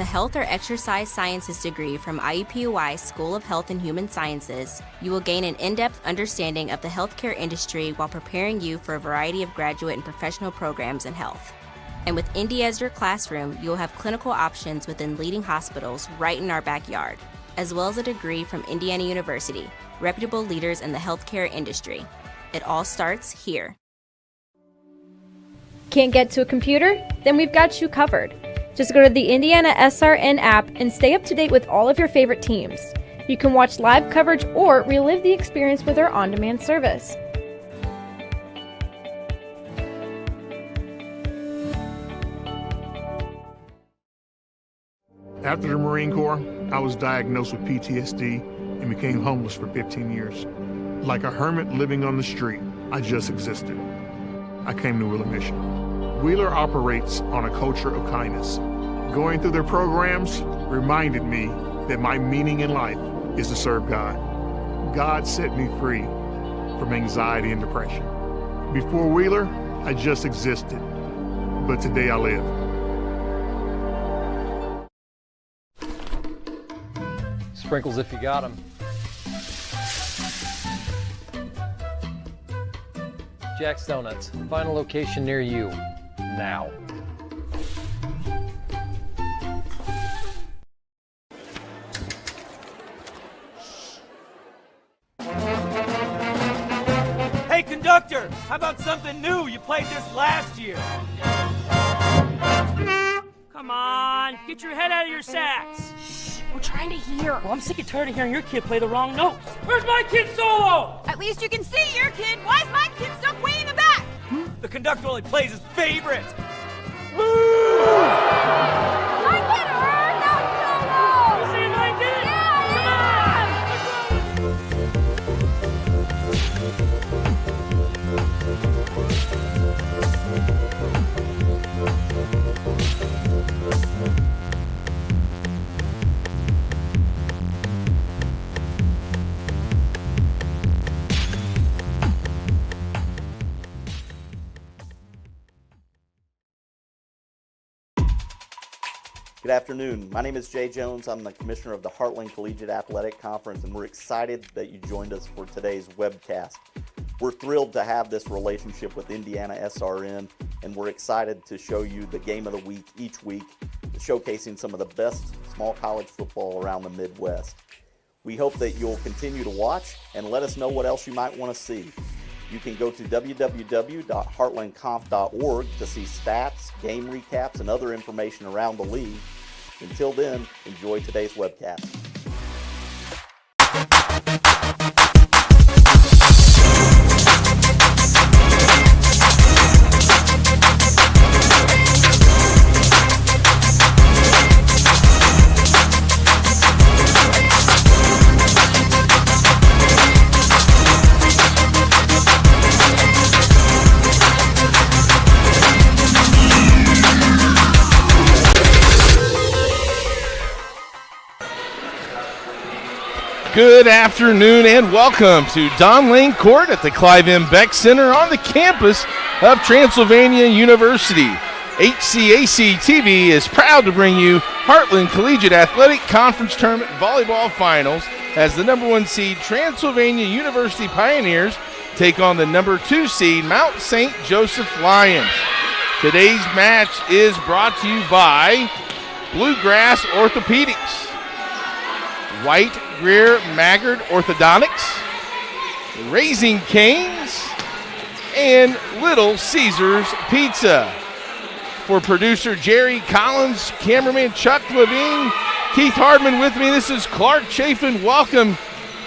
a health or exercise sciences degree from IUPUI School of Health and Human Sciences, you will gain an in-depth understanding of the healthcare industry while preparing you for a variety of graduate and professional programs in health. And with Indy as your classroom, you will have clinical options within leading hospitals right in our backyard, as well as a degree from Indiana University, reputable leaders in the healthcare industry. It all starts here. Can't get to a computer? Then we've got you covered. Just go to the IndianaSRN app and stay up to date with all of your favorite teams. You can watch live coverage or relive the experience with our on-demand service. After the Marine Corps, I was diagnosed with PTSD and became homeless for 15 years. Like a hermit living on the street, I just existed. I came to Wheeler Mission. Wheeler operates on a culture of kindness. Going through their programs reminded me that my meaning in life is to serve God. God set me free from anxiety and depression. Before Wheeler, I just existed, but today I live. Sprinkles if you got them. Jack's Donuts, find a location near you, now. Hey conductor, how about something new? You played this last year. Come on, get your head out of your sacks. We're trying to hear. Well, I'm sick and tired of hearing your kid play the wrong notes. Where's my kid's solo? At least you can see your kid. Why is my kid stuck way in the back? The conductor only plays his favorite. My kid heard that solo! You see my kid? Good afternoon. My name is Jay Jones. I'm the commissioner of the Heartland Collegiate Athletic Conference, and we're excited that you joined us for today's webcast. We're thrilled to have this relationship with IndianaSRN, and we're excited to show you the game of the week each week, showcasing some of the best small college football around the Midwest. We hope that you'll continue to watch and let us know what else you might want to see. You can go to www.heartlandconf.org to see stats, game recaps, and other information around the league. Until then, enjoy today's webcast. Good afternoon and welcome to Don Lane Court at the Clive M. Beck Center on the campus of Transylvania University. HCAC TV is proud to bring you Heartland Collegiate Athletic Conference Tournament Volleyball Finals as the number 1 seed Transylvania University Pioneers take on the number 2 seed Mount St. Joseph Lions. Today's match is brought to you by Bluegrass Orthopedics, White Greer Maggard Orthodontics, Raising Cane's, and Little Caesars Pizza. For producer Jerry Collins, cameraman Chuck Levine, Keith Hardman with me. This is Clark Chafin. Welcome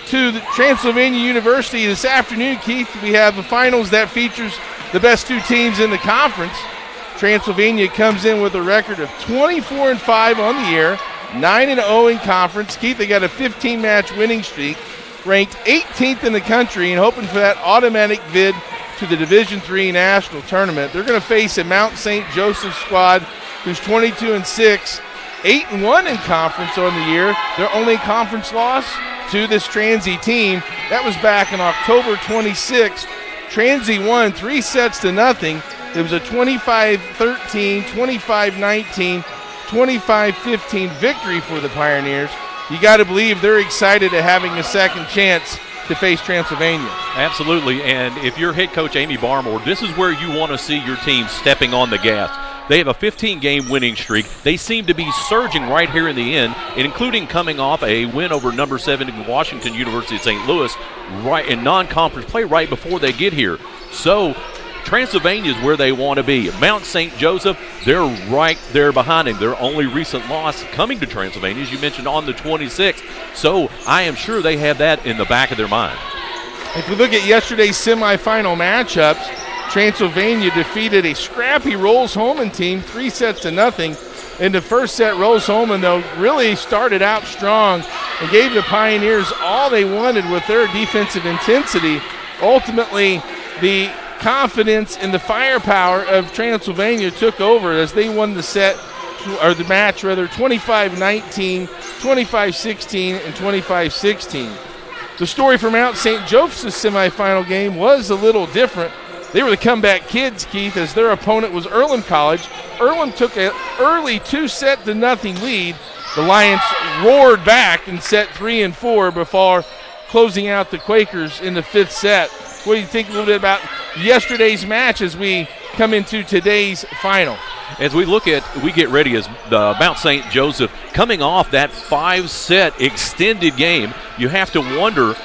to the Transylvania University this afternoon, Keith. We have the finals that features the best 2 teams in the conference. Transylvania comes in with a record of 24-5 on the year, 9-0 in conference. Keith, they got a 15-match winning streak, ranked 18th in the country, and hoping for that automatic bid to the Division III National Tournament. They're going to face a Mount St. Joseph squad who's 22-6, 8-1 in conference on the year. Their only conference loss to this Transy team, that was back on October 26th. Transy won 3-0. It was a 25-13, 25-19, 25-15 victory for the Pioneers. You got to believe they're excited at having a second chance to face Transylvania. Absolutely, and if you're head coach Amy Barmore, this is where you want to see your team stepping on the gas. They have a 15-game winning streak. They seem to be surging right here in the end, including coming off a win over number 7 Washington University of St. Louis right in non-conference play right before they get here. So Transylvania is where they want to be. Mount St. Joseph, they're right there behind him. Their only recent loss coming to Transylvania, as you mentioned, on the 26th. So I am sure they have that in the back of their mind. If we look at yesterday's semifinal matchups, Transylvania defeated a scrappy Rolls-Holman team 3-0. In the first set, Rolls-Holman, though, really started out strong and gave the Pioneers all they wanted with their defensive intensity. Ultimately, the confidence and the firepower of Transylvania took over as they won the set, or the match rather, 25-19, 25-16, and 25-16. The story for Mount St. Joseph's semifinal game was a little different. They were the comeback kids, Keith, as their opponent was Earlham College. Earlham took an early 2-0 lead. The Lions roared back in set 3 and 4 before closing out the Quakers in the 5th set. What do you think a little bit about yesterday's match as we come into today's final? As we get ready as the Mount St. Joseph coming off that 5-set extended game, you have to wonder,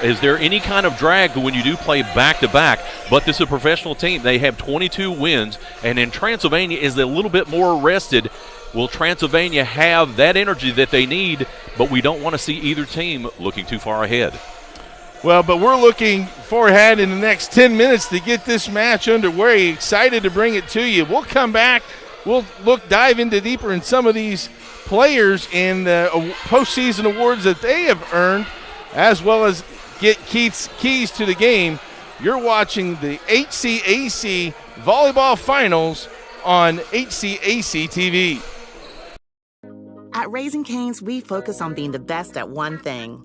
is there any kind of drag when you do play back-to-back? But this is a professional team. They have 22 wins, and then Transylvania is a little bit more rested. Will Transylvania have that energy that they need? But we don't want to see either team looking too far ahead. Well, but we're looking forward in the next 10 minutes to get this match underway. Excited to bring it to you. We'll come back. We'll dive into deeper in some of these players and the postseason awards that they have earned, as well as get Keith's keys to the game. You're watching the HCAC Volleyball Finals on HCAC TV. At Raising Cane's, we focus on being the best at one thing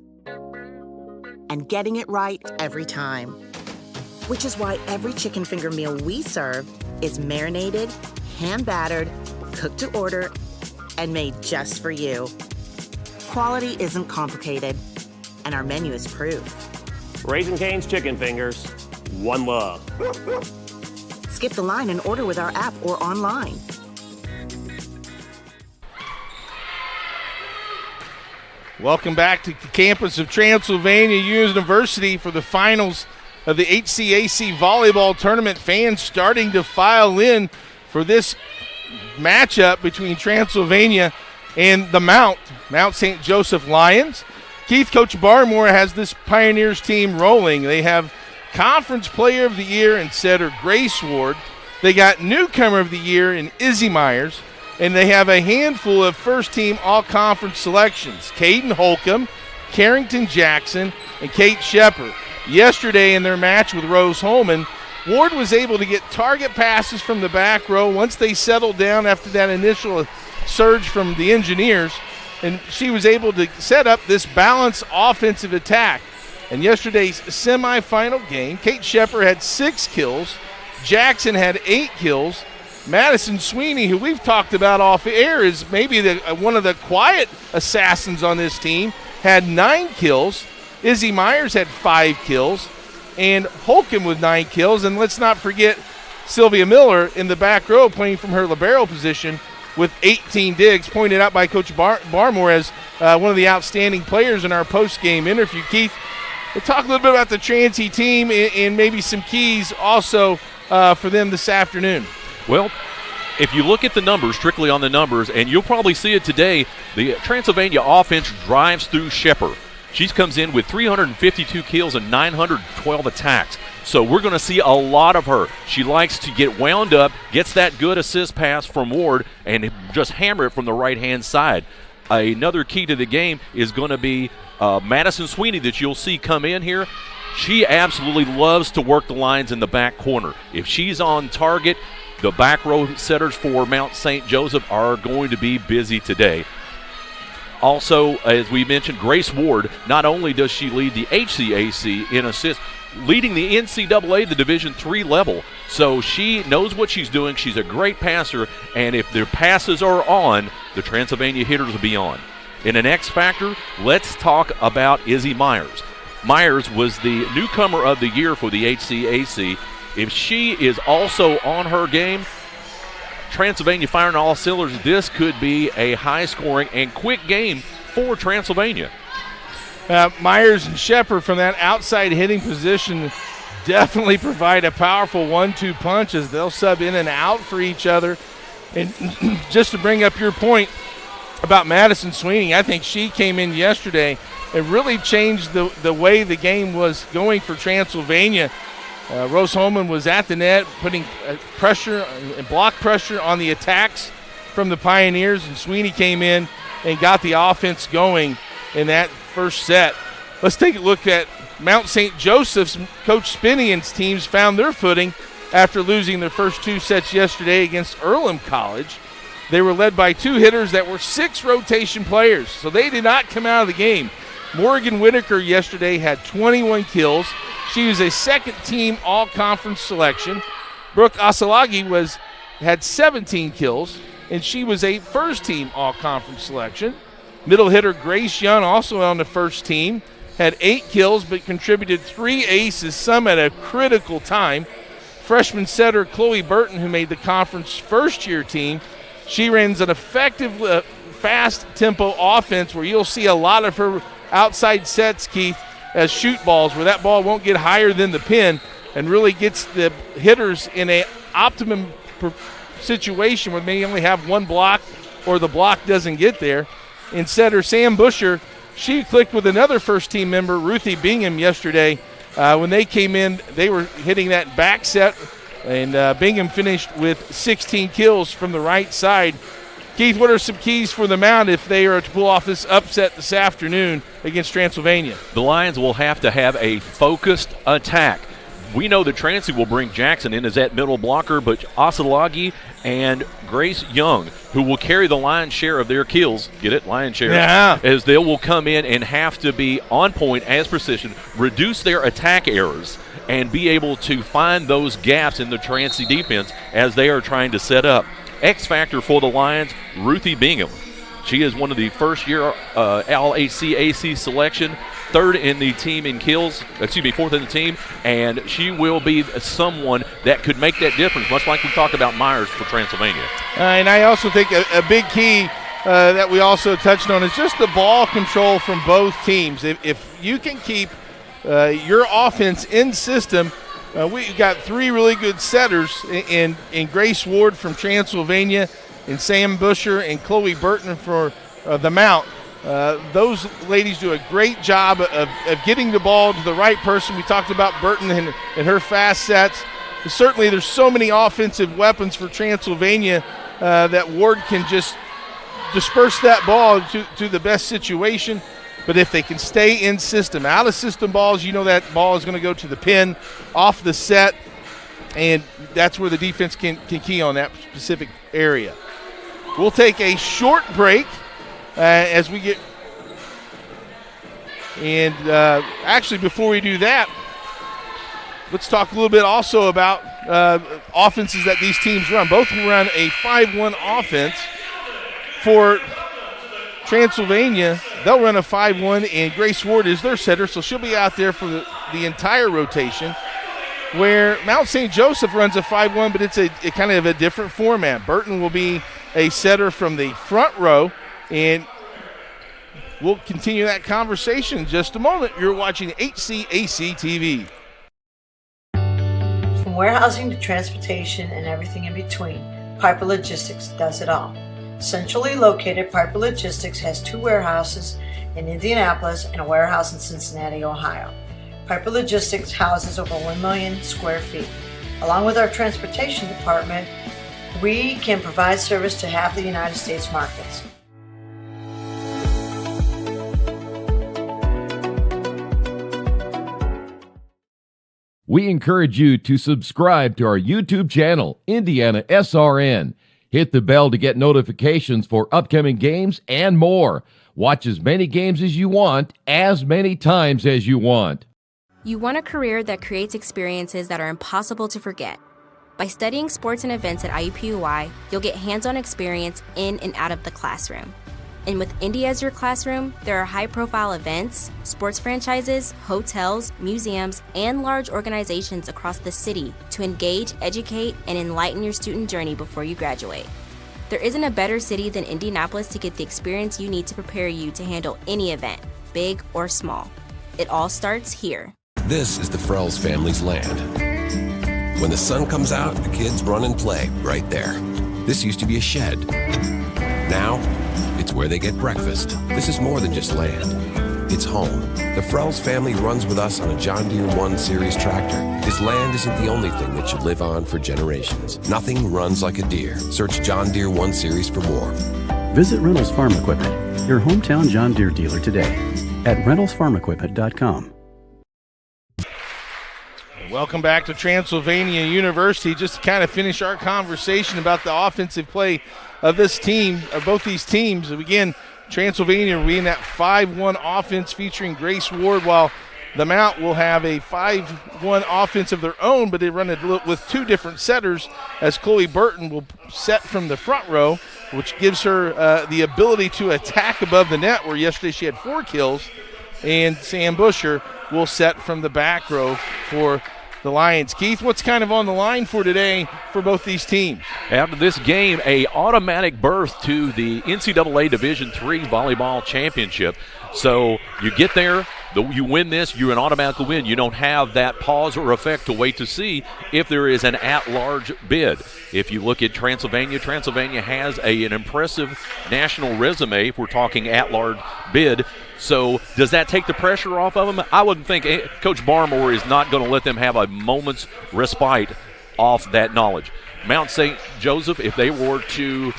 and getting it right every time. Which is why every chicken finger meal we serve is marinated, hand-battered, cooked to order, and made just for you. Quality isn't complicated, and our menu is proof. Raising Cane's Chicken Fingers, one love. Skip the line and order with our app or online. Welcome back to the campus of Transylvania University for the finals of the HCAC Volleyball Tournament. Fans starting to file in for this matchup between Transylvania and the Mount St. Joseph Lions. Keith, Coach Barmore has this Pioneers team rolling. They have Conference Player of the Year in setter Grace Ward. They got Newcomer of the Year in Izzy Myers. And they have a handful of first-team all-conference selections: Caden Holcomb, Carrington Jackson, and Kate Shepard. Yesterday in their match with Rose-Hulman, Ward was able to get target passes from the back row once they settled down after that initial surge from the Engineers, and she was able to set up this balanced offensive attack. In yesterday's semifinal game, Kate Shepard had 6 kills, Jackson had 8 kills, Madison Sweeney, who we've talked about off air, is maybe one of the quiet assassins on this team, had 9 kills. Izzy Myers had 5 kills, and Holcomb with 9 kills. And let's not forget Sylvia Miller in the back row playing from her libero position with 18 digs, pointed out by Coach Barmore as one of the outstanding players in our post-game interview. Keith, we'll talk a little bit about the Transy team and maybe some keys also for them this afternoon. Well, if you look at the numbers, strictly on the numbers, and you'll probably see it today, the Transylvania offense drives through Shepard. She comes in with 352 kills and 912 attacks. So we're going to see a lot of her. She likes to get wound up, gets that good assist pass from Ward, and just hammer it from the right-hand side. Another key to the game is going to be Madison Sweeney that you'll see come in here. She absolutely loves to work the lines in the back corner. If she's on target, the back row setters for Mount St. Joseph are going to be busy today. Also, as we mentioned, Grace Ward, not only does she lead the HCAC in assists, leading the NCAA, the Division III level. So she knows what she's doing. She's a great passer, and if their passes are on, the Transylvania hitters will be on. In an X Factor, let's talk about Izzy Myers. Myers was the newcomer of the year for the HCAC. If she is also on her game, Transylvania firing all cylinders, this could be a high-scoring and quick game for Transylvania. Myers and Shepard from that outside hitting position definitely provide a powerful 1-2 punch as they'll sub in and out for each other. And just to bring up your point about Madison Sweeney, I think she came in yesterday and really changed the way the game was going for Transylvania. Rose Holman was at the net putting pressure and block pressure on the attacks from the Pioneers, and Sweeney came in and got the offense going in that first set. Let's take a look at Mount St. Joseph's. Coach Spinian's teams found their footing after losing their first 2 sets yesterday against Earlham College. They were led by 2 hitters that were 6 rotation players, so they did not come out of the game. Morgan Whitaker yesterday had 21 kills. She was a second-team all-conference selection. Brooke Asalagi had 17 kills, and she was a first-team all-conference selection. Middle hitter Grace Young, also on the first team, had 8 kills but contributed 3 aces, some at a critical time. Freshman setter Chloe Burton, who made the conference first-year team, she runs an effective, fast-tempo offense where you'll see a lot of her outside sets, Keith, as shoot balls, where that ball won't get higher than the pin and really gets the hitters in a optimum situation where they only have 1 block or the block doesn't get there. And setter Sam Busher, she clicked with another first-team member, Ruthie Bingham, yesterday. When they came in, they were hitting that back set, and Bingham finished with 16 kills from the right side. Keith, what are some keys for the Mount if they are to pull off this upset this afternoon against Transylvania? The Lions will have to have a focused attack. We know that Transy will bring Jackson in as that middle blocker, but Asalagi and Grace Young, who will carry the lion's share of their kills, get it, lion's share, as they will come in and have to be on point as precision, reduce their attack errors, and be able to find those gaps in the Transy defense as they are trying to set up. X factor for the Lions, Ruthie Bingham. She is one of the first-year All-HCAC selection, 3rd in the team in kills, 4th in the team, and she will be someone that could make that difference, much like we talked about Myers for Transylvania. And I also think a big key that we also touched on is just the ball control from both teams. If you can keep your offense in system, we got 3 really good setters in Grace Ward from Transylvania, and Sam Busher and Chloe Burton for the Mount. Those ladies do a great job of getting the ball to the right person. We talked about Burton and her fast sets. Certainly there's so many offensive weapons for Transylvania that Ward can just disperse that ball to the best situation. But if they can stay in system, out of system balls, you know that ball is going to go to the pin, off the set, and that's where the defense can key on that specific area. We'll take a short break as we get – and actually before we do that, let's talk a little bit also about offenses that these teams run. Both will run a 5-1 offense. For Transylvania, they'll run a 5-1, and Grace Ward is their setter, so she'll be out there for the entire rotation. Where Mount St. Joseph runs a 5-1, but it's a kind of a different format. Burton will be a setter from the front row, and we'll continue that conversation in just a moment. You're watching HCAC TV. From warehousing to transportation and everything in between, Piper Logistics does it all. Centrally located, Piper Logistics has 2 warehouses in Indianapolis and a warehouse in Cincinnati, Ohio. Piper Logistics houses over 1 million square feet. Along with our transportation department, we can provide service to half the United States markets. We encourage you to subscribe to our YouTube channel, IndianaSRN. Hit the bell to get notifications for upcoming games and more. Watch as many games as you want, as many times as you want. You want a career that creates experiences that are impossible to forget. By studying sports and events at IUPUI, you'll get hands-on experience in and out of the classroom. And with Indy as your classroom, there are high-profile events, sports franchises, hotels, museums, and large organizations across the city to engage, educate, and enlighten your student journey before you graduate. There isn't a better city than Indianapolis to get the experience you need to prepare you to handle any event, big or small. It all starts here. This is the Frells family's land. When the sun comes out, the kids run and play right there. This used to be a shed. Now, it's where they get breakfast. This is more than just land. It's home. The Frells family runs with us on a John Deere 1 Series tractor. His land isn't the only thing that should live on for generations. Nothing runs like a Deere. Search John Deere 1 Series for more. Visit Reynolds Farm Equipment, your hometown John Deere dealer today at reynoldsfarmequipment.com. Welcome back to Transylvania University. Just to kind of finish our conversation about the offensive play of this team, of both these teams. Again, Transylvania will be in that 5-1 offense featuring Grace Ward, while the Mount will have a 5-1 offense of their own, but they run it with two different setters, as Chloe Burton will set from the front row, which gives her the ability to attack above the net, where yesterday she had 4 kills, and Sam Busher will set from the back row for the Lions. Keith, what's kind of on the line for today for both these teams? After this game, a automatic berth to the NCAA Division III Volleyball Championship. So you get there, you win this, you're an automatic win. You don't have that pause or effect to wait to see if there is an at-large bid. If you look at Transylvania, Transylvania has an impressive national resume if we're talking at-large bid. So does that take the pressure off of them? I wouldn't think. Coach Barmore is not going to let them have a moment's respite off that knowledge. Mount St. Joseph, if they were to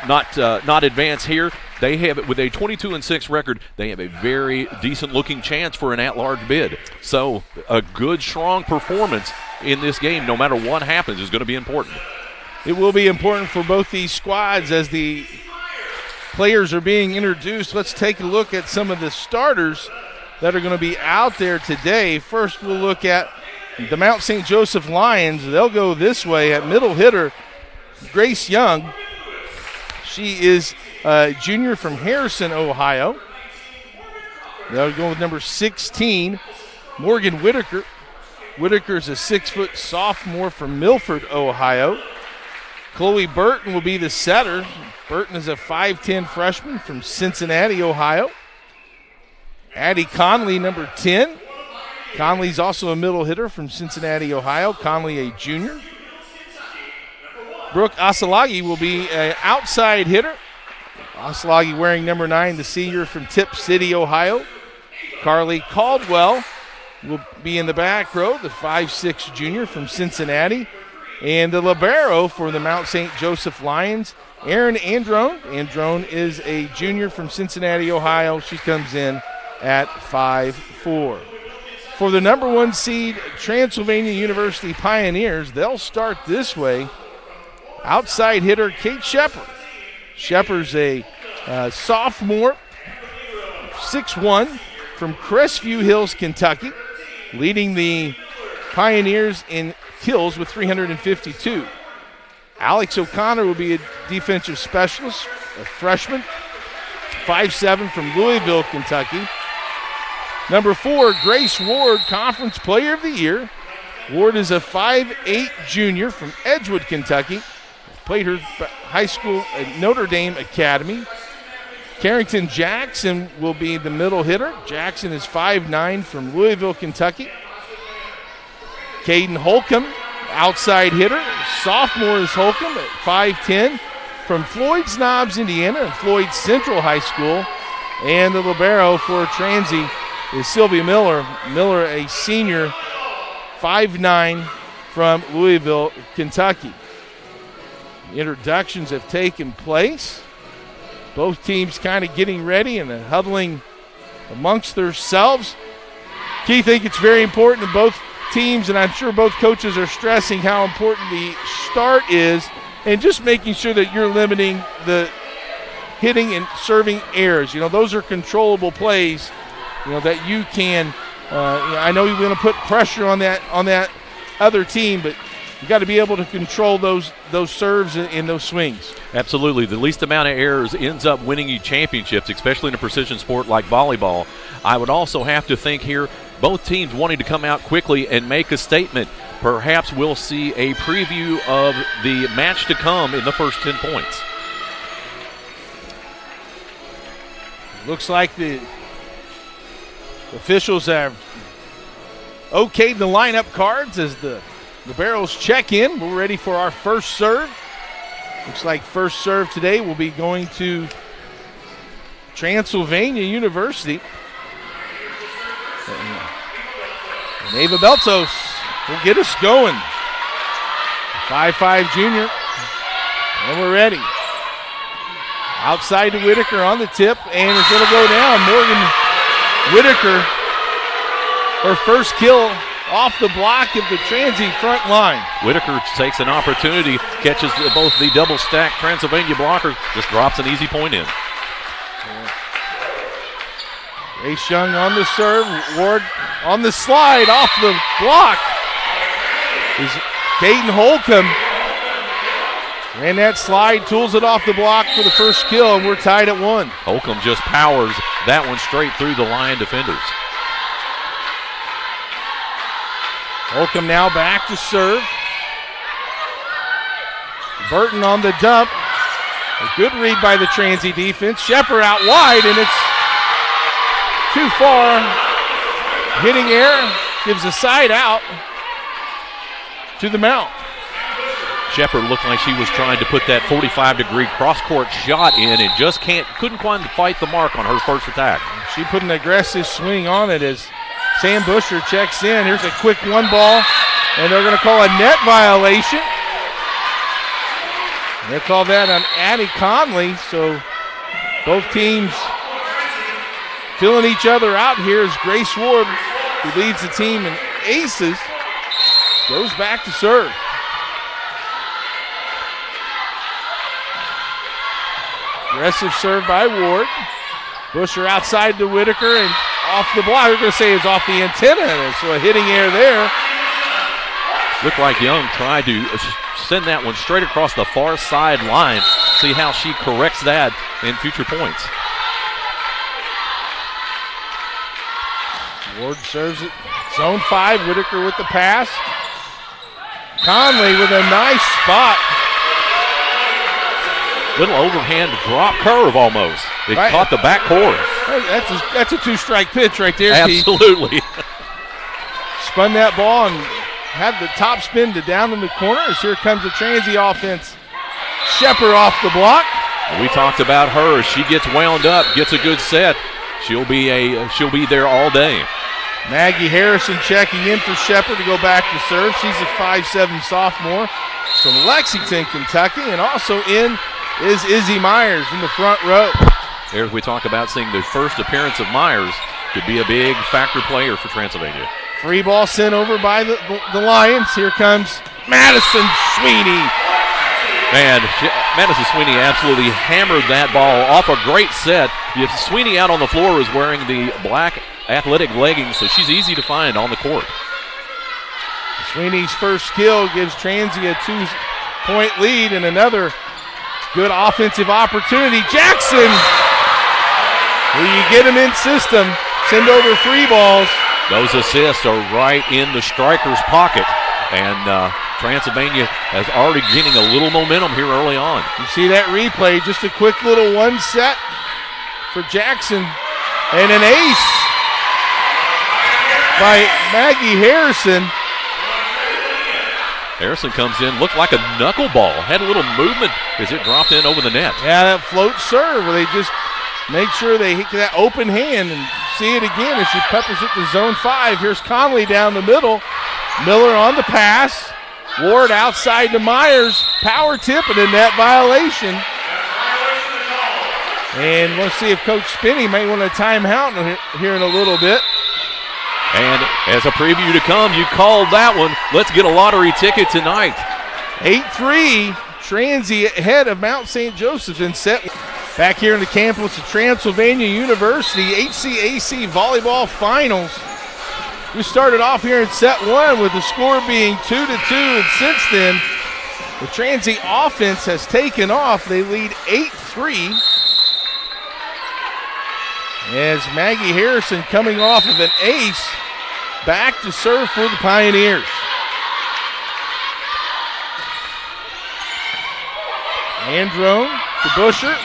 not advance here, they have, with a 22-6 record, they have a very decent-looking chance for an at-large bid. So a good, strong performance in this game, no matter what happens, is going to be important. It will be important for both these squads as the players are being introduced. Let's take a look at some of the starters that are going to be out there today. First, we'll look at the Mount St. Joseph Lions. They'll go this way at middle hitter, Grace Young. She is a junior from Harrison, Ohio. They'll go with number 16, Morgan Whitaker. Whitaker's a 6-foot sophomore from Milford, Ohio. Chloe Burton will be the setter. Burton is a 5'10 freshman from Cincinnati, Ohio. Addie Conley, number 10. Conley's also a middle hitter from Cincinnati, Ohio. Conley, a junior. Brooke Asalagi will be an outside hitter. Asalagi wearing number 9, the senior from Tip City, Ohio. Carly Caldwell will be in the back row, the 5'6 junior from Cincinnati. And the libero for the Mount St. Joseph Lions, Erin Androne. Androne is a junior from Cincinnati, Ohio. She comes in at 5'4". For the number 1 seed, Transylvania University Pioneers, they'll start this way. Outside hitter, Kate Shepard. Shepard's a sophomore, 6'1", from Crestview Hills, Kentucky, leading the Pioneers in kills with 352. Alex O'Connor will be a defensive specialist, a freshman, 5'7", from Louisville, Kentucky. Number 4, Grace Ward, Conference Player of the Year. Ward is a 5'8 junior from Edgewood, Kentucky. Played her high school at Notre Dame Academy. Carrington Jackson will be the middle hitter. Jackson is 5'9" from Louisville, Kentucky. Caden Holcomb, outside hitter. Sophomore is Holcomb at 5'10", from Floyd's Knobs, Indiana, and Floyd Central High School. And the libero for Transy is Sylvia Miller. Miller, a senior, 5'9", from Louisville, Kentucky. The introductions have taken place. Both teams kind of getting ready and huddling amongst themselves. Keith, I think it's very important that both teams, and I'm sure both coaches are stressing how important the start is, and just making sure that you're limiting the hitting and serving errors. You know, those are controllable plays, you know, that you can I know you're going to put pressure on that other team, but you got to be able to control those serves and those swings. Absolutely. The least amount of errors ends up winning you championships, especially in a precision sport like volleyball. I would also have to think here, both teams wanting to come out quickly and make a statement. Perhaps we'll see a preview of the match to come in the first 10 points. Looks like the officials have okayed the lineup cards as the barrels check in. We're ready for our first serve. Looks like first serve today will be going to Transylvania University. And Ava Beltos will get us going. 5'5" junior. And we're ready. Outside to Whitaker on the tip, and it's going to go down. Morgan Whitaker, her first kill off the block of the Transy front line. Whitaker takes an opportunity, catches both the double-stack Transylvania blocker, just drops an easy point in. Grace Young on the serve. Ward on the slide off the block. Is Caden Holcomb. Ran that slide, tools it off the block for the first kill, and we're tied at 1. Holcomb just powers that one straight through the line defenders. Holcomb now back to serve. Burton on the dump. A good read by the Transy defense. Shepard out wide, and it's too far. Hitting air, gives a side out to the mount. Shepard looked like she was trying to put that 45-degree cross-court shot in and just couldn't quite fight the mark on her first attack. She put an aggressive swing on it as Sam Busher checks in. Here's a quick one ball, and they're going to call a net violation. They'll call that on Addie Conley, so both teams filling each other out here as Grace Ward, who leads the team in aces, goes back to serve. Aggressive serve by Ward. Busher outside to Whitaker and off the block. We're going to say it's off the antenna, so a hitting air there. Looked like Young tried to send that one straight across the far side line. See how she corrects that in future points. Ward serves it. Zone 5, Whitaker with the pass. Conley with a nice spot. Little overhand drop curve almost. It caught the back core. That's a two-strike pitch right there, Absolutely. Spun that ball and had the top spin to down in the corner as here comes the Transy offense. Shepard off the block. We talked about her. As she gets wound up, gets a good set, she'll be there all day. Maggie Harrison checking in for Shepard to go back to serve. She's a 5'7" sophomore from Lexington, Kentucky, and also in is Izzy Myers in the front row. As we talk about seeing the first appearance of Myers, could be a big factor player for Transylvania. Free ball sent over by the Lions. Here comes Madison Sweeney. Man, Madison Sweeney absolutely hammered that ball off a great set. If Sweeney out on the floor is wearing the black athletic leggings, so she's easy to find on the court. Sweeney's first kill gives Transy a 2-point lead and another good offensive opportunity. Jackson, will you get him in system? Send over free balls. Those assists are right in the striker's pocket, and Transylvania has already getting a little momentum here early on. You see that replay, just a quick little one set for Jackson, and an ace by Maggie Harrison. Harrison comes in, looked like a knuckleball, had a little movement as it dropped in over the net. Yeah, that float serve where they just make sure they hit that open hand and see it again as she peppers it to zone 5. Here's Conley down the middle. Miller on the pass. Ward outside to Myers. Power tip and a net violation. And we'll see if Coach Spinney may want a timeout here in a little bit. And as a preview to come, you called that one. Let's get a lottery ticket tonight. 8-3, Transy ahead of Mount St. Joseph's in set. Back here in the campus of Transylvania University, HCAC Volleyball Finals. We started off here in set one with the score being 2-2, and since then, the Transy offense has taken off. They lead 8-3. As Maggie Harrison, coming off of an ace, back to serve for the Pioneers. Androne to Busher.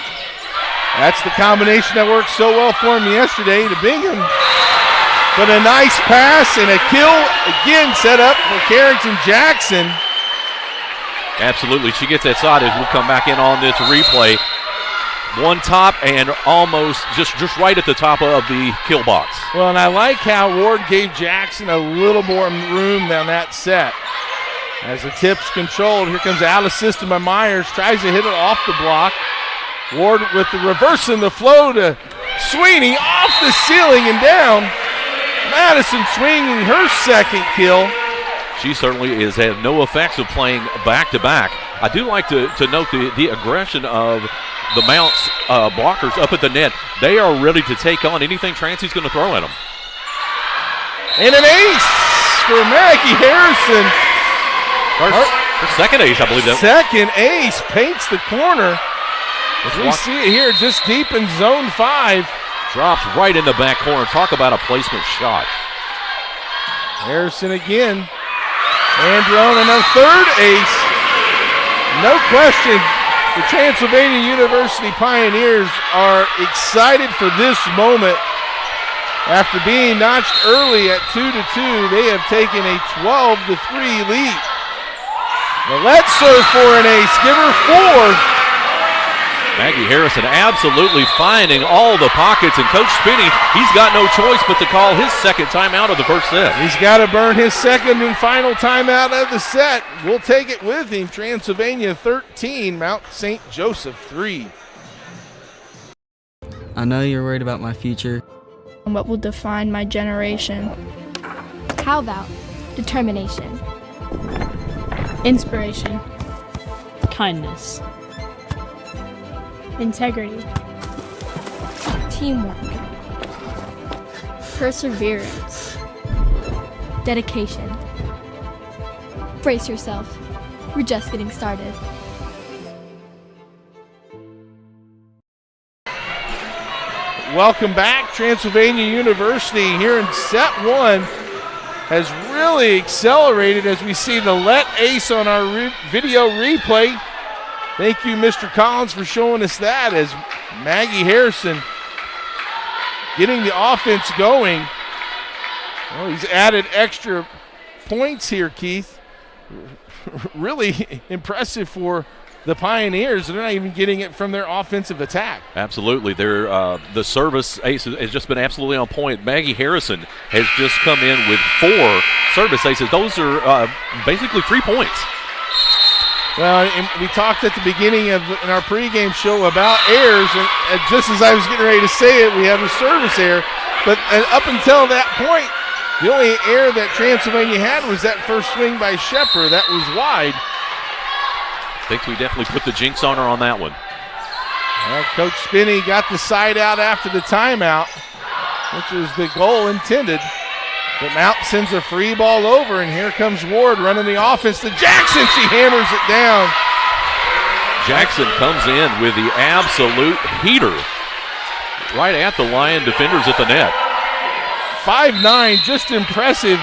That's the combination that worked so well for him yesterday to Bingham. But a nice pass and a kill again set up for Carrington Jackson. Absolutely, she gets that side as we'll come back in on this replay. One top and almost just right at the top of the kill box. Well, and I like how Ward gave Jackson a little more room than that set. As the tip's controlled, here comes out of system by Myers, tries to hit it off the block. Ward with the reverse in the flow to Sweeney, off the ceiling and down. Madison swinging her second kill. She certainly has had no effects of playing back-to-back. I do like to note the aggression of the Mounts blockers up at the net. They are ready to take on anything Transy's going to throw at them. And an ace for Maggie Harrison. Her second ace, I believe. Second ace paints the corner. As we see it here, just deep in zone 5. Drops right in the back corner. Talk about a placement shot. Harrison again. Androne and a third ace. No question, the Transylvania University Pioneers are excited for this moment. After being notched early at 2-2, they have taken a 12-3 lead. Well, let's serve for an ace. Give her 4. Maggie Harrison absolutely finding all the pockets, and Coach Spinney, he's got no choice but to call his second timeout of the first set. He's got to burn his second and final timeout of the set. We'll take it with him. Transylvania 13, Mount St. Joseph 3. I know you're worried about my future. And what will define my generation? How about determination? Inspiration. Kindness. Integrity. Teamwork. Perseverance. Dedication. Brace yourself. We're just getting started. Welcome back. Transylvania University here in set 1 has really accelerated as we see the let ace on our video replay. Thank you, Mr. Collins, for showing us that as Maggie Harrison getting the offense going. Well, he's added extra points here, Keith. Really impressive for the Pioneers. They're not even getting it from their offensive attack. Absolutely. The service ace has just been absolutely on point. Maggie Harrison has just come in with 4 service aces. Those are basically 3 points. Well, and we talked at the beginning in our pregame show about errors, and just as I was getting ready to say it, we have a service error. But up until that point, the only error that Transylvania had was that first swing by Shepard. That was wide. I think we definitely put the jinx on her on that one. Well, Coach Spinney got the side out after the timeout, which was the goal intended. But Mount sends a free ball over, and here comes Ward running the offense to Jackson. She hammers it down. Jackson comes in with the absolute heater right at the Lion defenders at the net. 5'9", just impressive.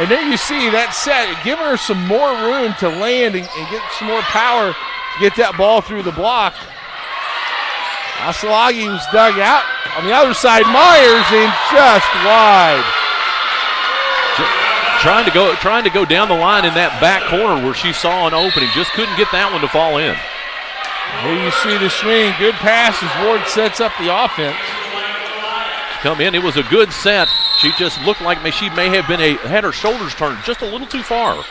And there you see that set, giving her some more room to land and get some more power to get that ball through the block. Asalagi was dug out. On the other side, Myers in just wide. Trying to go down the line in that back corner where she saw an opening. Just couldn't get that one to fall in. Here you see the swing. Good pass as Ward sets up the offense. Come in. It was a good set. She just looked like she may have had her shoulders turned just a little too far.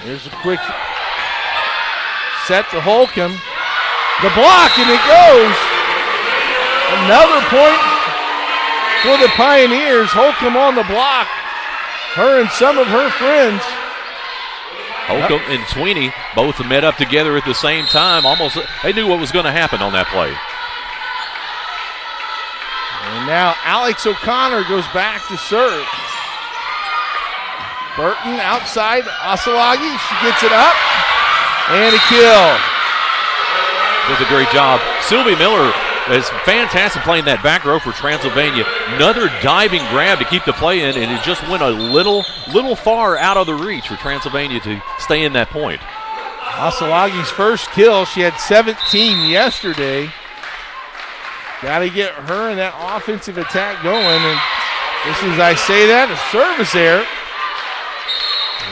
Here's a quick set to Holcomb. The block, and it goes. Another point for the Pioneers. Holcomb on the block. Her and some of her friends. Holcomb and Sweeney both met up together at the same time. Almost, they knew what was going to happen on that play. And now Alex O'Connor goes back to serve. Burton outside, Asalagi, she gets it up, and a kill. Does a great job. Sylvie Miller is fantastic playing that back row for Transylvania. Another diving grab to keep the play in, and it just went a little far out of the reach for Transylvania to stay in that point. Asalagi's first kill. She had 17 yesterday. Got to get her and that offensive attack going. And this is, I say that, a service error.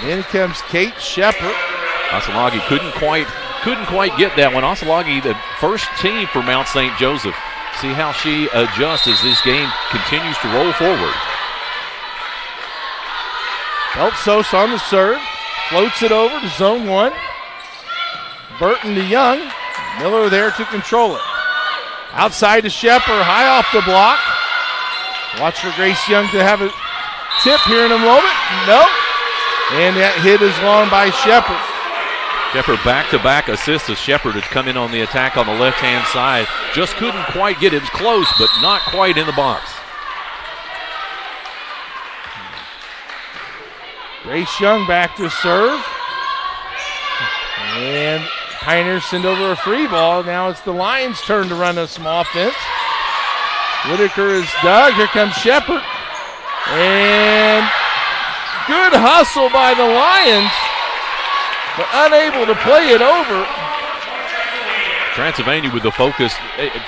And in comes Kate Shepard. Asalagi couldn't quite get that one. Asalagi, the first team for Mount St. Joseph. See how she adjusts as this game continues to roll forward. Beltsos on the serve. Floats it over to zone 1. Burton to Young. Miller there to control it. Outside to Shepard, high off the block. Watch for Grace Young to have a tip here in a moment. No. And that hit is long by Shepard. Shepard back-to-back assists as Shepard has come in on the attack on the left-hand side. Just couldn't quite get it. It was close, but not quite in the box. Grace Young back to serve. And Pioneers send over a free ball. Now it's the Lions' turn to run some offense. Whitaker is dug. Here comes Shepard. And good hustle by the Lions, but unable to play it over. Transylvania with the focus,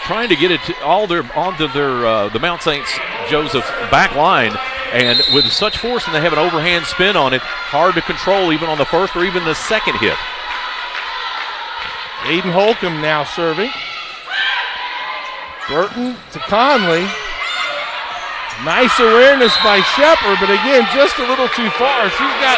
trying to get it onto the Mount St. Joseph back line, and with such force, and they have an overhand spin on it, hard to control even on the first or even the second hit. Aiden Holcomb now serving. Burton to Conley. Nice awareness by Shepard, but again, just a little too far. She's got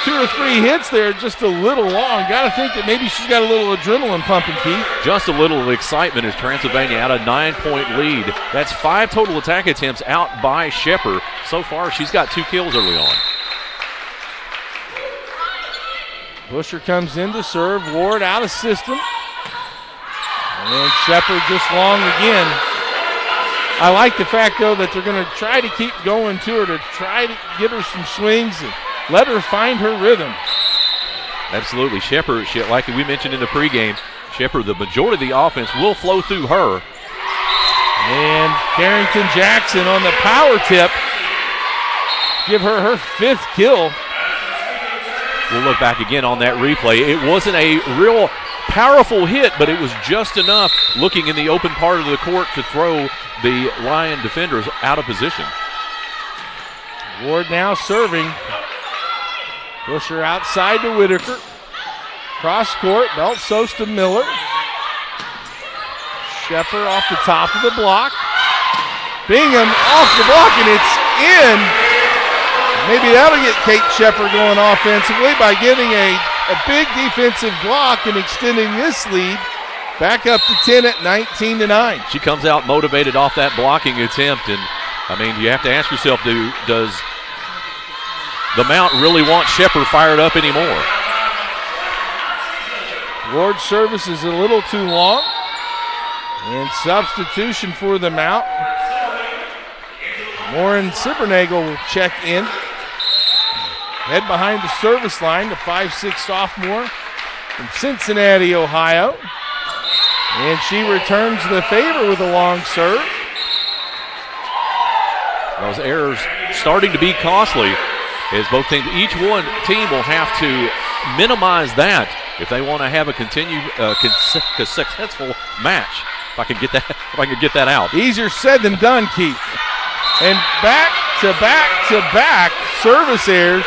2 or 3 hits there, just a little long. Got to think that maybe she's got a little adrenaline pumping, Keith. Just a little excitement as Transylvania out a 9-point lead. That's 5 total attack attempts out by Shepard. So far, she's got 2 kills early on. Busher comes in to serve. Ward out of system. And Shepard just long again. I like the fact, though, that they're going to try to keep going to her, to try to get her some swings and let her find her rhythm. Absolutely. Shepard, like we mentioned in the pregame, Shepard, the majority of the offense will flow through her. And Carrington Jackson on the power tip. Give her 5th kill. We'll look back again on that replay. It wasn't a real powerful hit, but it was just enough looking in the open part of the court to throw the Lion defenders out of position. Ward now serving. Busher outside to Whitaker. Cross court, Beltsos to Miller. Shepard off the top of the block. Bingham off the block, and it's in. Maybe that'll get Kate Shepard going offensively by getting a big defensive block and extending this lead back up to 10 at 19-9. She comes out motivated off that blocking attempt, and I mean, you have to ask yourself, does the Mount really want Shepard fired up anymore? Ward's service is a little too long, and substitution for the Mount. Lauren Sibbernagel will check in. Head behind the service line, the 5'6" sophomore from Cincinnati, Ohio. And she returns the favor with a long serve. Those errors starting to be costly as both teams, each one team will have to minimize that if they want to have a continued successful match. If I can get that out. Easier said than done, Keith. And back to back service errors.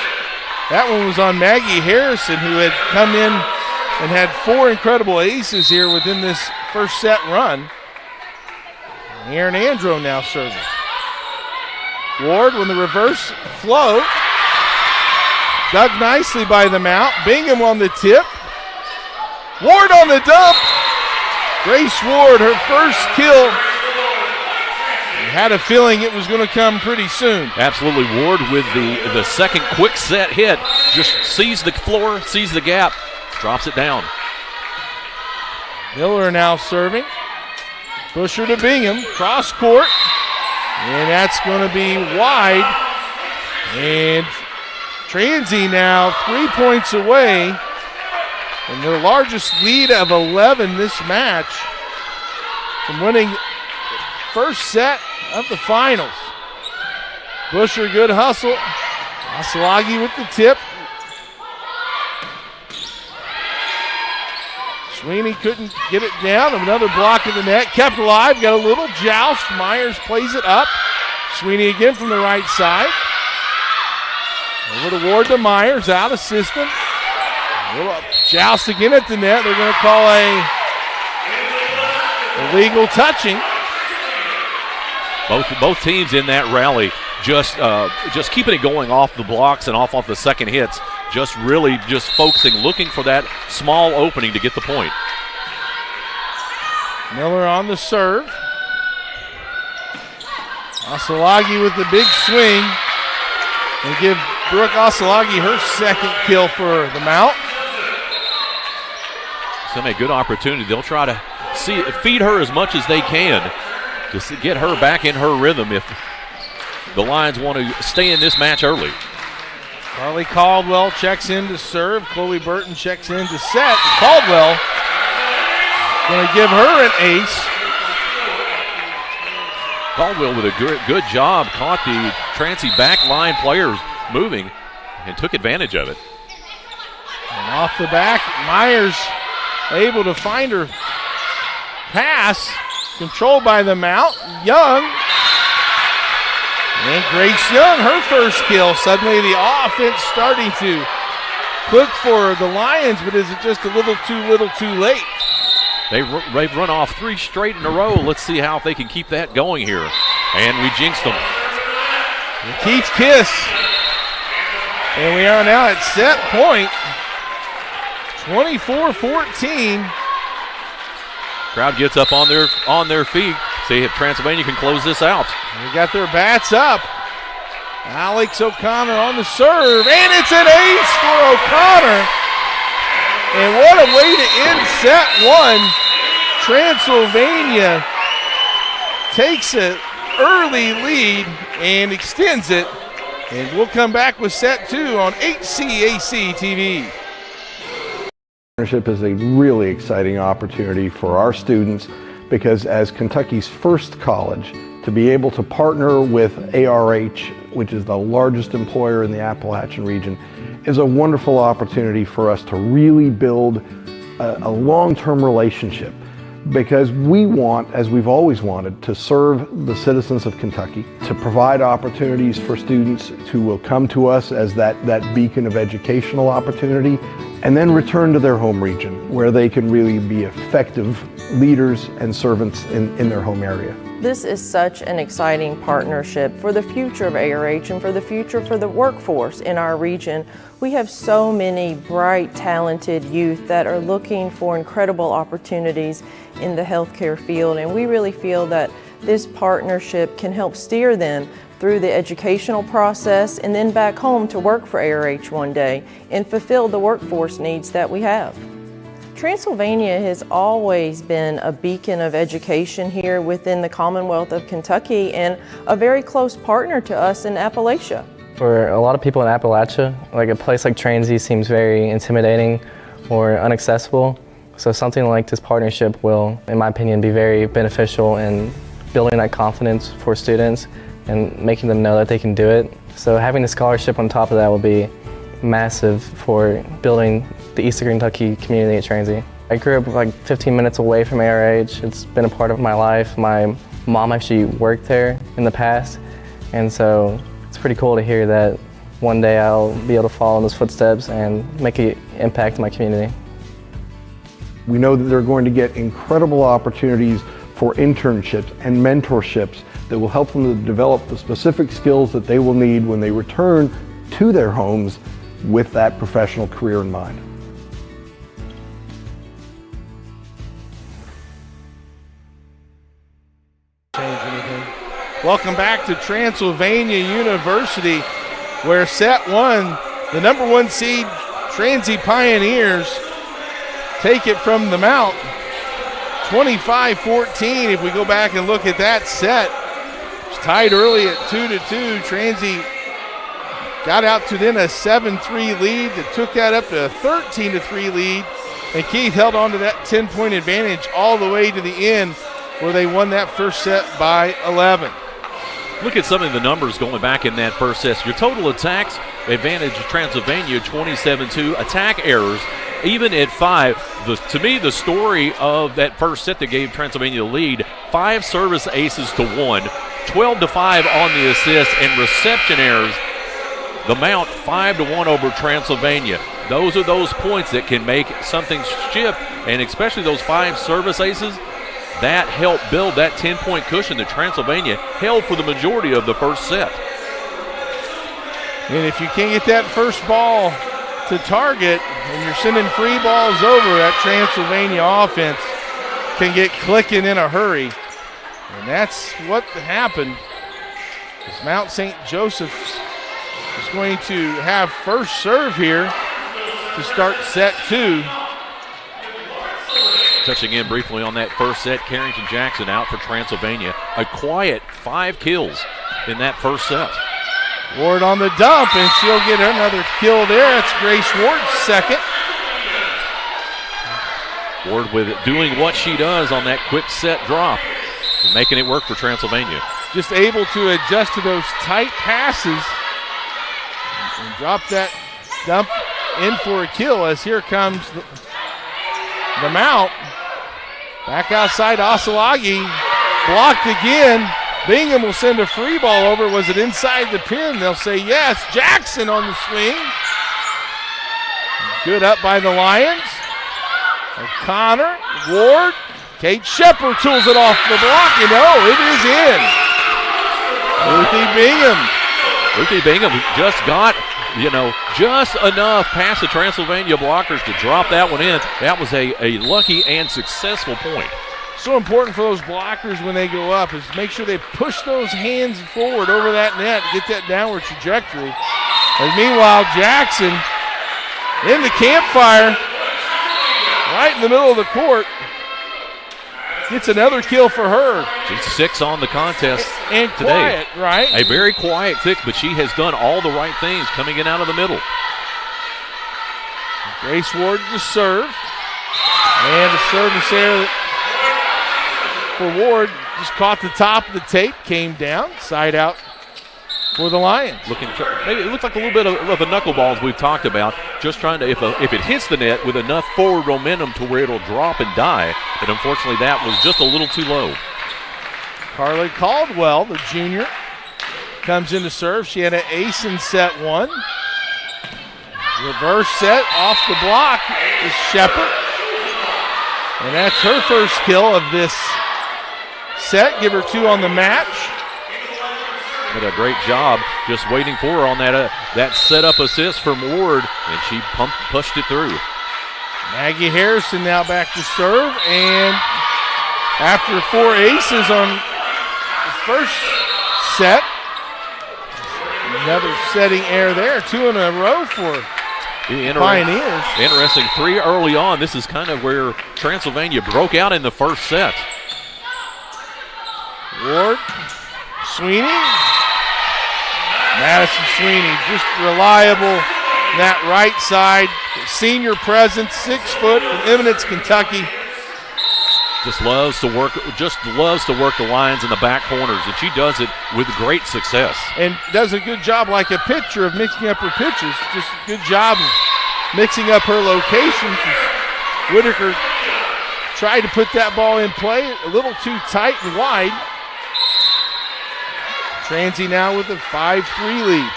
That one was on Maggie Harrison, who had come in and had 4 incredible aces here within this first set run. Aaron Andro now serving. Ward with the reverse flow. Dug nicely by the Mount. Bingham on the tip. Ward on the dump. Grace Ward, her first kill. Had a feeling it was going to come pretty soon. Absolutely. Ward with the second quick set hit. Just sees the floor, sees the gap, drops it down. Miller now serving. Busher to Bingham, cross court, and that's going to be wide. And Transy now 3 points away from their largest lead of 11 this match from winning the first set of the finals. Busher, good hustle. Asalagi with the tip. Sweeney couldn't get it down. Another block in the net. Kept alive. Got a little joust. Myers plays it up. Sweeney again from the right side. Over to Ward to Myers. Out of system. A little joust again at the net. They're going to call a illegal touching. Both teams in that rally just keeping it going off the blocks and off the second hits. Just really just focusing, looking for that small opening to get the point. Miller on the serve. Asalagi with the big swing. And give Brooke Asalagi her second kill for the Mount. It's going to be a good opportunity. They'll try to feed her as much as they can to get her back in her rhythm if the Lions want to stay in this match early. Carly Caldwell checks in to serve. Chloe Burton checks in to set. Caldwell going to give her an ace. Caldwell with a good job. Caught the Transy back line players moving and took advantage of it. And off the back, Myers able to find her pass. Controlled by the Mount. Young. And Grace Young, her first kill. Suddenly the offense starting to click for the Lions, but is it just a little too late? They've run off 3 straight in a row. Let's see how they can keep that going here. And we jinxed them. Keith Kiss. And we are now at set point. 24-14. Crowd gets up on their feet. See if Transylvania can close this out. They got their bats up. Alex O'Connor on the serve, and it's an ace for O'Connor. And what a way to end set one. Transylvania takes an early lead and extends it. And we'll come back with set 2 on HCAC TV. Partnership is a really exciting opportunity for our students because as Kentucky's first college, to be able to partner with ARH, which is the largest employer in the Appalachian region, is a wonderful opportunity for us to really build a long-term relationship, because we want, as we've always wanted, to serve the citizens of Kentucky, to provide opportunities for students who will come to us as that beacon of educational opportunity, and then return to their home region where they can really be effective leaders and servants in their home area. This is such an exciting partnership for the future of ARH and for the future for the workforce in our region. We have so many bright, talented youth that are looking for incredible opportunities in the healthcare field, and we really feel that this partnership can help steer them through the educational process and then back home to work for ARH one day and fulfill the workforce needs that we have. Transylvania has always been a beacon of education here within the Commonwealth of Kentucky and a very close partner to us in Appalachia. For a lot of people in Appalachia, like a place like Transy seems very intimidating or inaccessible. So something like this partnership will, in my opinion, be very beneficial in building that confidence for students and making them know that they can do it. So having a scholarship on top of that will be massive for building the Eastern Kentucky community at Transy. I grew up like 15 minutes away from ARH. It's been a part of my life. My mom actually worked there in the past, and so it's pretty cool to hear that one day I'll be able to follow in those footsteps and make an impact in my community. We know that they're going to get incredible opportunities for internships and mentorships that will help them to develop the specific skills that they will need when they return to their homes with that professional career in mind. Welcome back to Transylvania University, where set 1, the number 1 seed Transy Pioneers take it from the Mount. 25-14 if we go back and look at that set. It's tied early at 2-2. Transy got out to then a 7-3 lead that took that up to a 13-3 lead. And Keith held on to that 10-point advantage all the way to the end where they won that first set by 11. Look at some of the numbers going back in that first set. Your total attacks advantage of Transylvania 27-2. Attack errors even at 5. To me, the story of that first set that gave Transylvania the lead, 5 service aces to 1, 12-5 on the assist, and reception errors. The Mount 5-1 over Transylvania. Those are those points that can make something shift, and especially those 5 service aces, that helped build that 10-point cushion that Transylvania held for the majority of the first set. And if you can't get that first ball to target and you're sending free balls over, that Transylvania offense can get clicking in a hurry. And that's what happened. As Mount St. Joseph's is going to have first serve here to start set 2. Touching in briefly on that first set, Carrington Jackson out for Transylvania. A quiet 5 kills in that first set. Ward on the dump, and she'll get another kill there. It's Grace Ward's second. Ward with doing what she does on that quick set drop and making it work for Transylvania. Just able to adjust to those tight passes and drop that dump in for a kill as here comes the Mount. Back outside, Osalagi blocked again. Bingham will send a free ball over. Was it inside the pin? They'll say yes. Jackson on the swing. Good up by the Lions. O'Connor, Ward, Kate Shepard tools it off the block, and it is in. Ruthie Bingham just got, just enough past the Transylvania blockers to drop that one in. That was a lucky and successful point. So important for those blockers when they go up is make sure they push those hands forward over that net and get that downward trajectory. And meanwhile, Jackson in the campfire, right in the middle of the court, gets another kill for her. She's 6 on the contest and today. Quiet, right? A very quiet 6, but she has done all the right things coming in out of the middle. Grace Ward to serve. And the service there for Ward just caught the top of the tape, came down, side out for the Lions. Maybe it looks like a little bit of the knuckleballs we've talked about, just trying to, if it hits the net with enough forward momentum to where it'll drop and die, but unfortunately that was just a little too low. Carly Caldwell, the junior, comes in to serve. She had an ace in set 1. Reverse set off the block is Shepard. And that's her first kill of this set. Give her 2 on the match. Did a great job just waiting for her on that setup assist from Ward, and she pushed it through. Maggie Harrison now back to serve, and after 4 aces on the first set, another setting error there, 2 in a row for Pioneers. Interesting, 3 early on. This is kind of where Transylvania broke out in the first set. Ward, Sweeney. Madison Sweeney, just reliable on that right side. Senior presence, 6 foot from Eminence, Kentucky. Just loves to work the lines in the back corners, and she does it with great success. And does a good job, like a pitcher, of mixing up her pitches. Just a good job of mixing up her locations. Whitaker tried to put that ball in play, a little too tight and wide. Transy now with a 5-3 lead.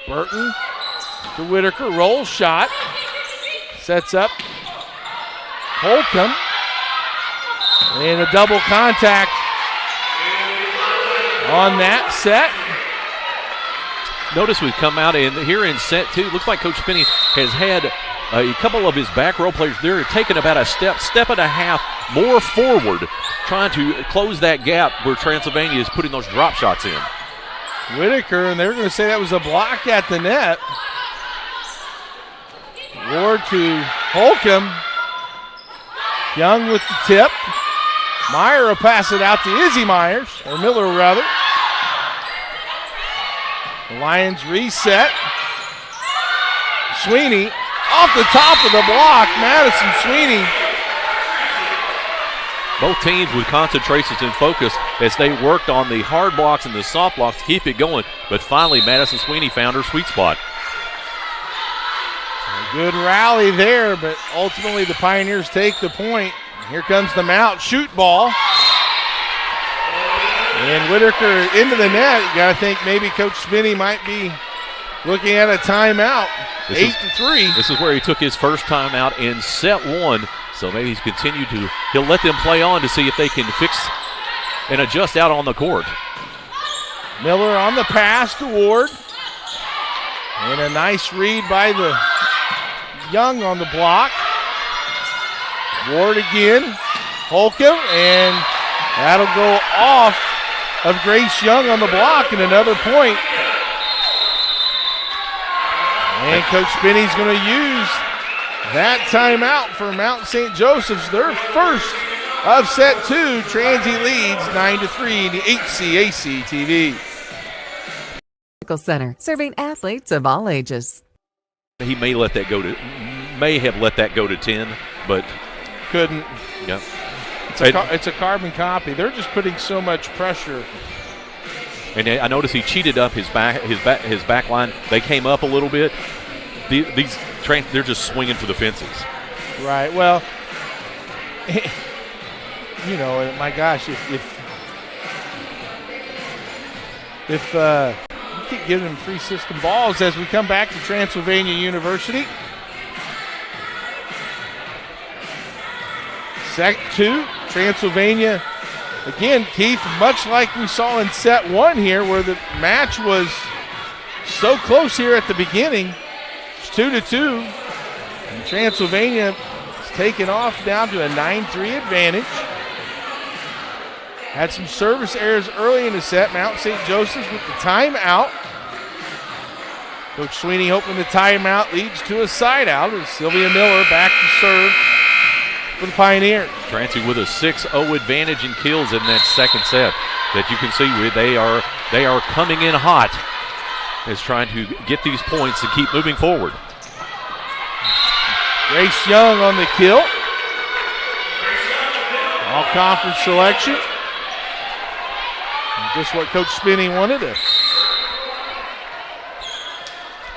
Burton to Whitaker, roll shot. Sets up Holcomb. And a double contact on that set. Notice we've come out here in set 2. Looks like Coach Finney has had a couple of his back row players there taking about a step and a half more forward, trying to close that gap where Transylvania is putting those drop shots in. Whitaker, and they're going to say that was a block at the net. Ward to Holcomb. Young with the tip. Meyer will pass it out to Izzy Myers, or Miller rather. The Lions reset. Sweeney off the top of the block. Madison Sweeney. Both teams with concentrations and focus as they worked on the hard blocks and the soft blocks to keep it going. But finally, Madison Sweeney found her sweet spot. A good rally there, but ultimately the Pioneers take the point. Here comes the Mount shoot ball. And Whitaker into the net. You got to think maybe Coach Spinney might be looking at a timeout. 8-3. This is where he took his first timeout in set one. So maybe he's continued to, he'll let them play on to see if they can fix and adjust out on the court. Miller on the pass to Ward. And a nice read by the Young on the block. Ward again. Holcomb, and that'll go off of Grace Young on the block, and another point. And Coach Spinney's going to use that timeout for Mount St. Joseph's, their first of set two. Transy leads 9-3 in the HCAC TV. Center, serving athletes of all ages. He may have let that go to 10, but couldn't. Yeah. It's a carbon copy. They're just putting so much pressure. And I noticed he cheated up his back line. They came up a little bit. They're just swinging for the fences. Right. Well, you know, my gosh, if you keep giving them free system balls as we come back to Transylvania University. Set two, Transylvania. Again, Keith, much like we saw in set one here, where the match was so close here at the beginning. It's 2-2. And Transylvania is taken off down to a 9-3 advantage. Had some service errors early in the set. Mount St. Joseph's with the timeout. Coach Sweeney hoping the timeout leads to a side out as Sylvia Miller back to serve for the Pioneers. Transy with a 6-0 advantage in kills in that second set. That you can see they are coming in hot as trying to get these points and keep moving forward. Grace Young on the kill. All conference selection. And just what Coach Spinney wanted. A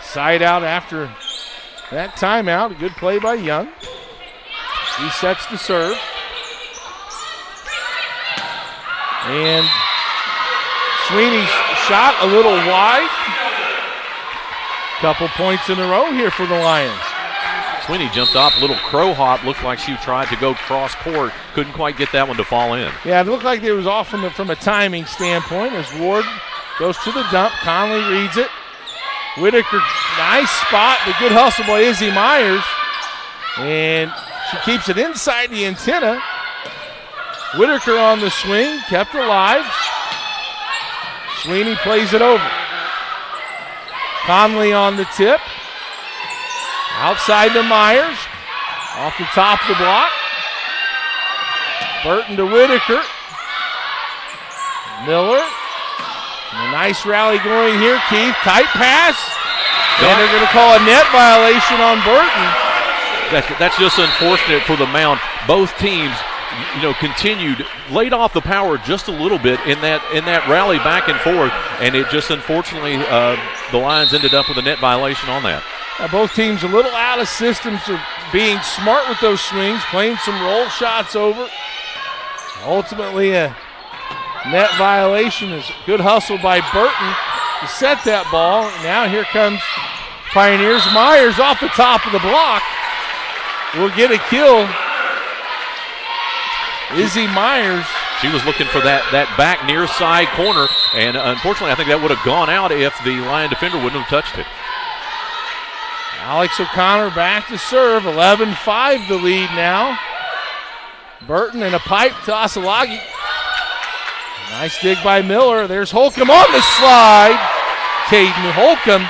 side out after that timeout. A good play by Young. He sets the serve. And Sweeney's shot a little wide. Couple points in a row here for the Lions. Sweeney jumped off, little crow hop, looked like she tried to go cross court, couldn't quite get that one to fall in. Yeah, it looked like it was off from a timing standpoint as Ward goes to the dump. Conley reads it. Whitaker, nice spot, the good hustle by Izzy Myers. And she keeps it inside the antenna. Whitaker on the swing, kept alive. Sweeney plays it over. Conley on the tip. Outside to Myers. Off the top of the block. Burton to Whitaker. Miller. And a nice rally going here, Keith. Tight pass. And they're going to call a net violation on Burton. That's just unfortunate for the Mount. Both teams, continued, laid off the power just a little bit in that rally back and forth, and it just unfortunately the Lions ended up with a net violation on that. Both teams a little out of systems, of being smart with those swings, playing some roll shots over. Ultimately, a net violation is good hustle by Burton to set that ball. Now here comes Pioneers. Myers off the top of the block will get a kill. Izzy Myers. She was looking for that back near side corner, and unfortunately I think that would have gone out if the Lion defender wouldn't have touched it. Alex O'Connor back to serve. 11-5 the lead now. Burton and a pipe to Asalagi. Nice dig by Miller. There's Holcomb on the slide. Caden Holcomb.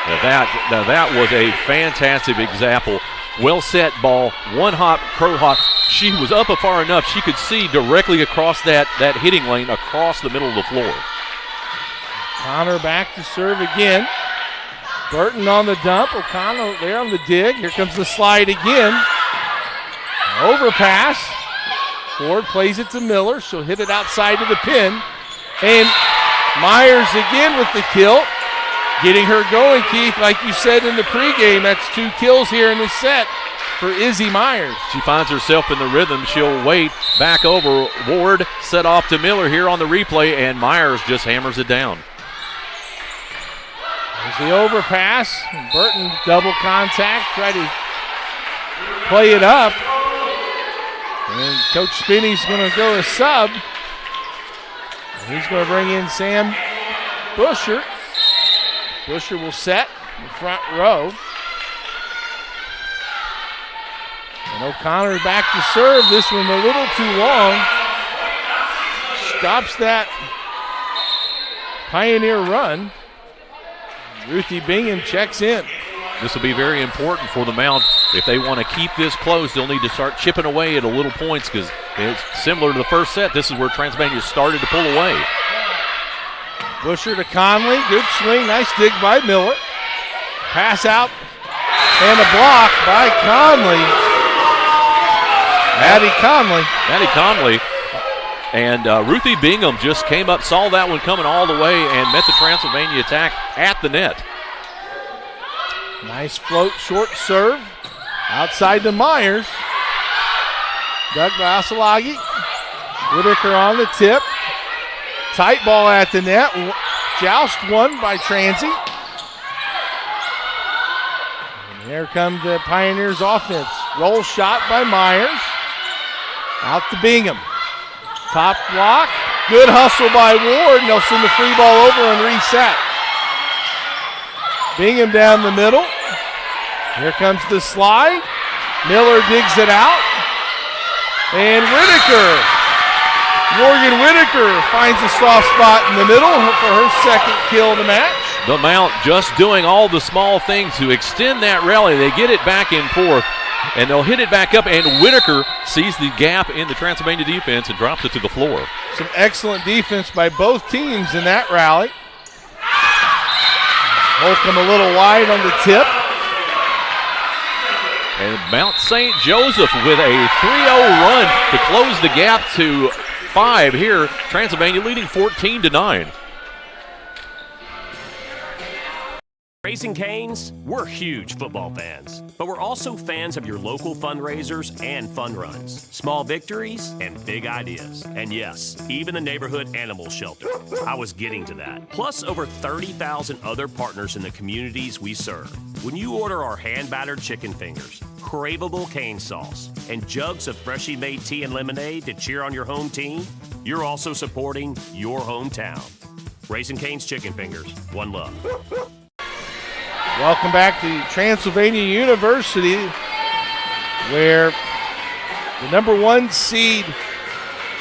Now that was a fantastic example Well set ball, one hop, crow hop. She was up far enough she could see directly across that hitting lane across the middle of the floor. O'Connor back to serve again. Burton on the dump. O'Connor there on the dig. Here comes the slide again. Overpass. Ford plays it to Miller. She'll hit it outside to the pin. And Myers again with the kill. Getting her going, Keith, like you said in the pregame. That's 2 kills here in the set for Izzy Myers. She finds herself in the rhythm. She'll wait back over. Ward set off to Miller here on the replay, and Myers just hammers it down. There's the overpass. Burton double contact. Try to play it up. And Coach Spinney's going to go a sub. He's going to bring in Sam Busher. Busher will set in the front row. And O'Connor back to serve. This one a little too long. Stops that Pioneer run. Ruthie Bingham checks in. This will be very important for the Mount. If they want to keep this close, they'll need to start chipping away at a little points because it's similar to the first set. This is where Transylvania started to pull away. Busher to Conley. Good swing. Nice dig by Miller. Pass out. And a block by Conley. Maddie Conley. And Ruthie Bingham just came up, saw that one coming all the way, and met the Transylvania attack at the net. Nice float, short serve. Outside to Myers. Doug Vasilagi. Whitaker on the tip. Tight ball at the net. Joust won by Transy. And here comes the Pioneers offense. Roll shot by Myers. Out to Bingham. Top block. Good hustle by Ward. And they'll send the free ball over and reset. Bingham down the middle. Here comes the slide. Miller digs it out. And Whitaker. Morgan Whitaker finds a soft spot in the middle for her second kill of the match. The Mount just doing all the small things to extend that rally. They get it back and forth, and they'll hit it back up, and Whitaker sees the gap in the Transylvania defense and drops it to the floor. Some excellent defense by both teams in that rally. Holcomb a little wide on the tip. And Mount St. Joseph with a 3-0 run to close the gap to 5 here. Transylvania leading 14-9. Raising Cane's, we're huge football fans, but we're also fans of your local fundraisers and fun runs, small victories and big ideas. And yes, even the neighborhood animal shelter. I was getting to that. Plus over 30,000 other partners in the communities we serve. When you order our hand-battered chicken fingers, craveable cane sauce, and jugs of freshly made tea and lemonade to cheer on your home team, you're also supporting your hometown. Raising Cane's Chicken Fingers, one love. Welcome back to Transylvania University, where the number 1 seed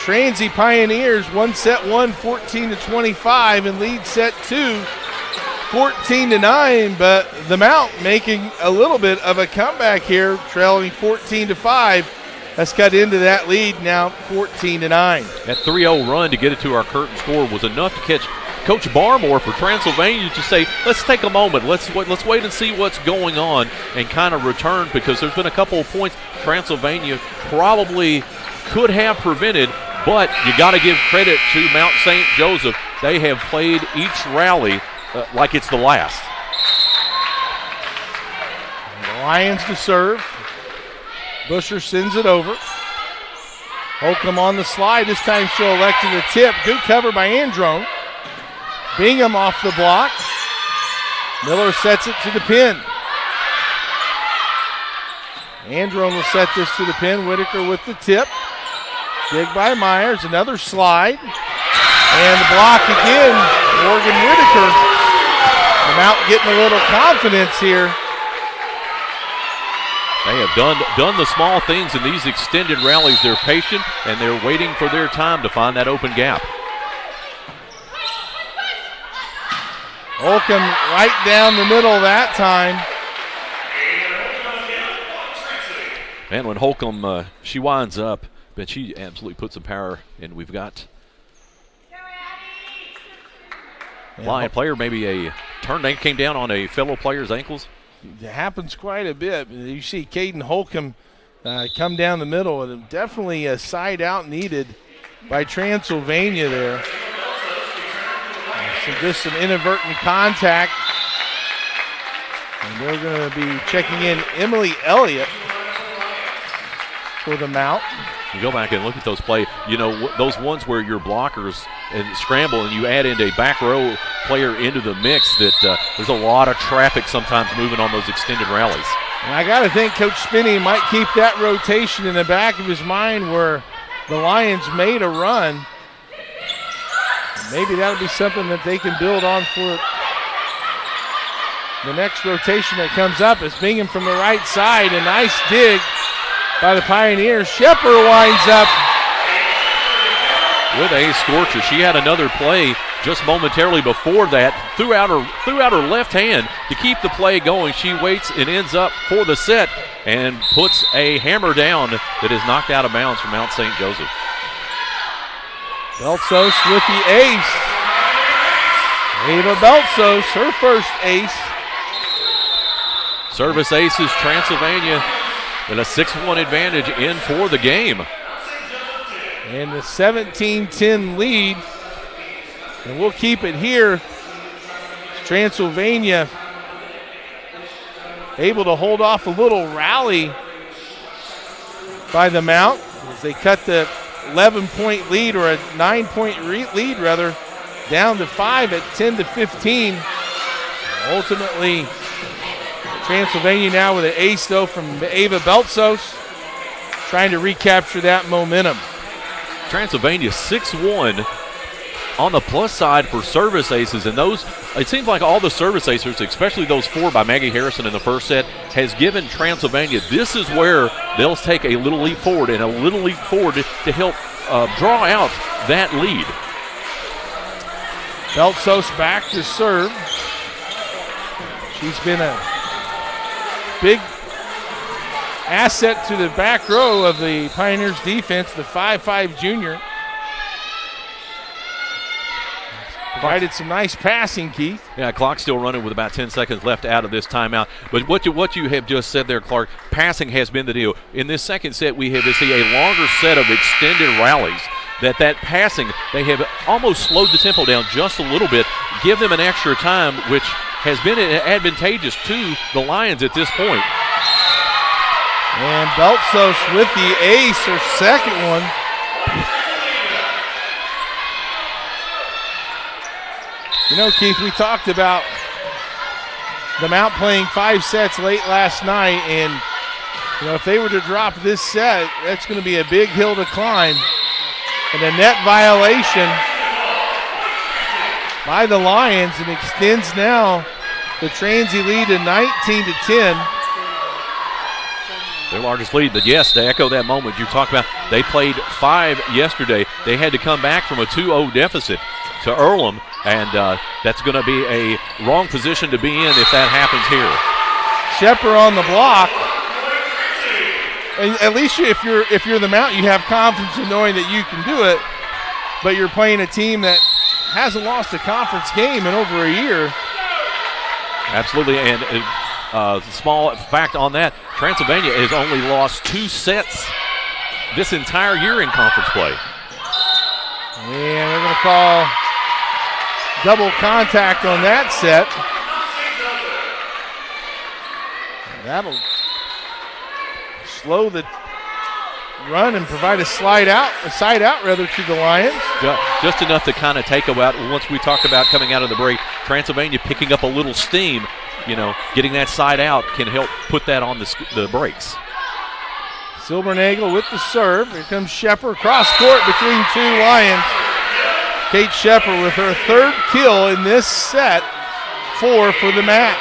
Transy Pioneers won set 1 14-25 and lead set 2 14-9, but the Mount making a little bit of a comeback here, trailing 14-5. Has cut into that lead now 14-9. That 3-0 run to get it to our curtain score was enough to catch Coach Barmore for Transylvania to say, let's take a moment, let's wait and see what's going on and kind of return, because there's been a couple of points Transylvania probably could have prevented, but you got to give credit to Mount St. Joseph. They have played each rally like it's the last. The Lions to serve. Busher sends it over. Holcomb on the slide. This time she'll elect to the tip. Good cover by Androne. Bingham off the block. Miller sets it to the pin. Androne will set this to the pin. Whitaker with the tip. Dig by Myers. Another slide. And the block again. Morgan Whitaker. The Mount getting a little confidence here. They have done the small things in these extended rallies. They're patient, and they're waiting for their time to find that open gap. Holcomb right down the middle that time. And when Holcomb, she winds up, but she absolutely puts some power, and we've got Lion player, maybe a turn that came down on a fellow player's ankles. It happens quite a bit. You see Caden Holcomb come down the middle, and definitely a side out needed by Transylvania there. So just some inadvertent contact. And they're going to be checking in Emily Elliott for the mount. You go back and look at those play, those ones where your blockers and scramble and you add in a back row player into the mix, that there's a lot of traffic sometimes moving on those extended rallies. And I got to think Coach Spinney might keep that rotation in the back of his mind where the Lions made a run. Maybe that'll be something that they can build on for the next rotation that comes up. It's Bingham from the right side. A nice dig by the Pioneers. Shepard winds up with a scorcher. She had another play just momentarily before that. Threw out her left hand to keep the play going. She waits and ends up for the set and puts a hammer down that is knocked out of bounds from Mount St. Joseph. Beltsos with the ace. Ava Beltsos, her first ace. Service aces, Transylvania with a 6-1 advantage in for the game. And the 17-10 lead. And we'll keep it here. Transylvania able to hold off a little rally by the Mount as they cut the 11-point lead, or a 9-point lead rather, down to 5 at 10-15. Ultimately, Transylvania now with an ace though from Ava Beltsos, trying to recapture that momentum. Transylvania 6-1 on the plus side for service aces, and those, it seems like all the service aces, especially those 4 by Maggie Harrison in the first set, has given Transylvania, this is where they'll take a little leap forward and a little leap forward to help draw out that lead. Beltsos back to serve. She's been a big asset to the back row of the Pioneers defense, the 5'5" junior. Provided some nice passing, Keith. Yeah, clock still running with about 10 seconds left out of this timeout. But what you have just said there, Clark, passing has been the deal. In this second set, we have to see a longer set of extended rallies. That passing, they have almost slowed the tempo down just a little bit, give them an extra time, which has been advantageous to the Lions at this point. And Beltsos with the ace, her second one. You know, Keith, we talked about the Mount playing 5 sets late last night, and if they were to drop this set, that's going to be a big hill to climb. And a net violation by the Lions, and extends now the Transy lead to 19-10. Their largest lead, but yes, to echo that moment you talked about, they played 5 yesterday. They had to come back from a 2-0 deficit to Earlham, and that's going to be a wrong position to be in if that happens here. Shepard on the block. And at least if you're the Mount, you have confidence in knowing that you can do it, but you're playing a team that hasn't lost a conference game in over a year. Absolutely, and small fact on that, Transylvania has only lost 2 sets this entire year in conference play. And they're going to call double contact on that set. That'll slow the run and provide a side out to the Lions. Just enough to kind of take about, once we talked about coming out of the break, Transylvania picking up a little steam, getting that side out can help put that on the brakes. Silbernagel with the serve. Here comes Shepard, cross court between 2 Lions. Kate Shepard with her 3rd kill in this set, 4 for the match.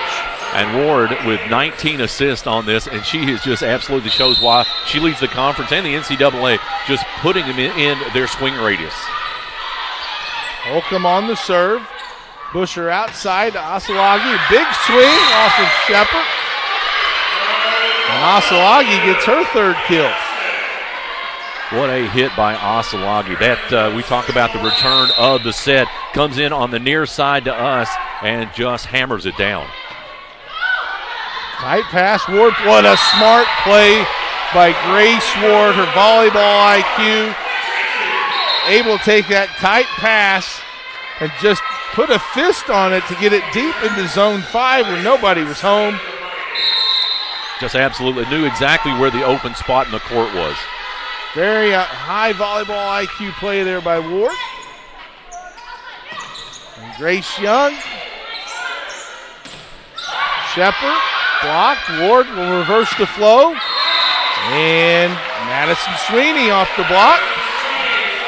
And Ward with 19 assists on this, and she is just absolutely shows why she leads the conference and the NCAA, just putting them in their swing radius. Holcomb on the serve. Busher outside to Asalagi. Big swing off of Shepard. And Osalagi gets her third kill. What a hit by Osalagi. That we talk about the return of the set. Comes in on the near side to us and just hammers it down. Tight pass, Ward. What a smart play by Grace Ward. Her volleyball IQ. Able to take that tight pass and just put a fist on it to get it deep into zone 5 where nobody was home. Just absolutely knew exactly where the open spot in the court was. Very high volleyball IQ play there by Ward. And Grace Young. Shepard blocked. Ward will reverse the flow. And Madison Sweeney off the block.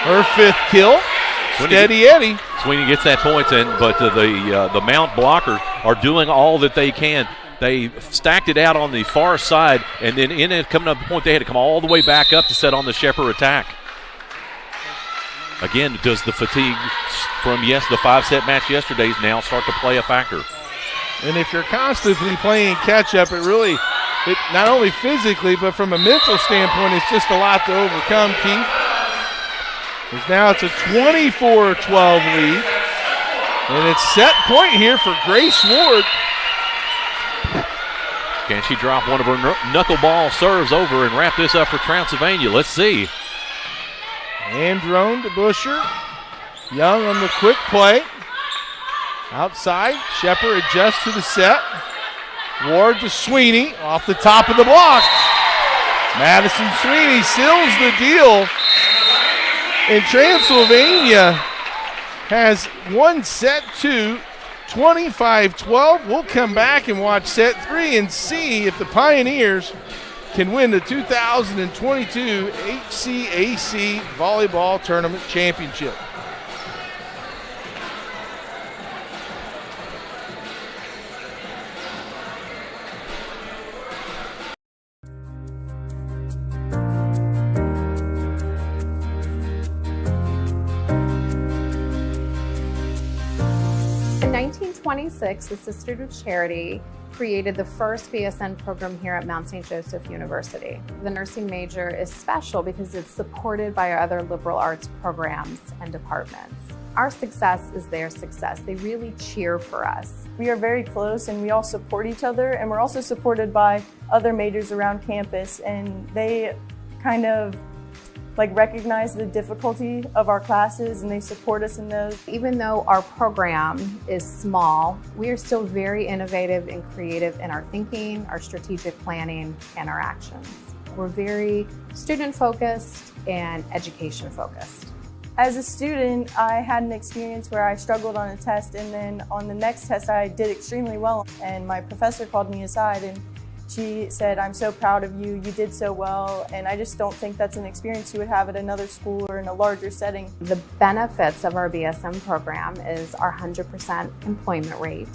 Her 5th kill. Steady Eddie. Sweeney gets that point, but the Mount blockers are doing all that they can. They stacked it out on the far side, and then in it coming up the point, they had to come all the way back up to set on the Shepherd attack. Again, does the fatigue from, the 5-set match yesterday now start to play a factor? And if you're constantly playing catch-up, it not only physically, but from a mental standpoint, it's just a lot to overcome, Keith. Because now it's a 24-12 lead. And it's set point here for Grace Ward. Can she drop one of her knuckleball serves over and wrap this up for Transylvania? Let's see. Androne to Busher. Young on the quick play. Outside, Shepard adjusts to the set. Ward to Sweeney off the top of the block. Madison Sweeney seals the deal. And Transylvania has won set 2, 25-12. We'll come back and watch set 3 and see if the Pioneers can win the 2022 HCAC Volleyball Tournament Championship. In 1926, the Sisters of Charity created the first BSN program here at Mount St. Joseph University. The nursing major is special because it's supported by our other liberal arts programs and departments. Our success is their success. They really cheer for us. We are very close and we all support each other, and we're also supported by other majors around campus, and they kind of recognize the difficulty of our classes and they support us in those. Even though our program is small, we are still very innovative and creative in our thinking, our strategic planning, and our actions. We're very student-focused and education-focused. As a student, I had an experience where I struggled on a test, and then on the next test I did extremely well, and my professor called me aside and she said, "I'm so proud of you, you did so well," and I just don't think that's an experience you would have at another school or in a larger setting. The benefits of our BSM program is our 100% employment rate.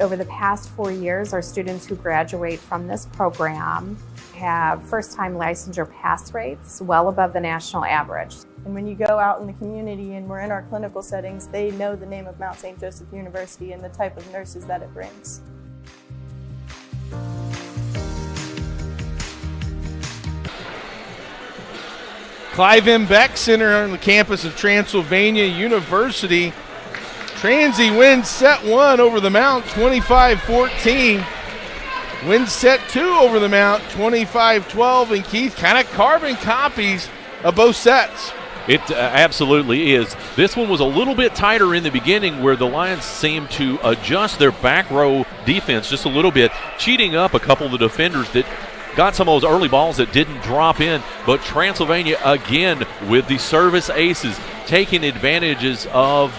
Over the past 4 years, our students who graduate from this program have first-time licensure pass rates well above the national average. And when you go out in the community and we're in our clinical settings, they know the name of Mount St. Joseph University and the type of nurses that it brings. Clive M. Beck Center on the campus of Transylvania University. Transy wins set 1 over the Mount, 25-14. Wins set 2 over the Mount, 25-12. And Keith kind of carbon copies of both sets. It absolutely is. This one was a little bit tighter in the beginning where the Lions seemed to adjust their back row defense just a little bit, cheating up a couple of the defenders that got some of those early balls that didn't drop in. But Transylvania, again, with the service aces, taking advantages of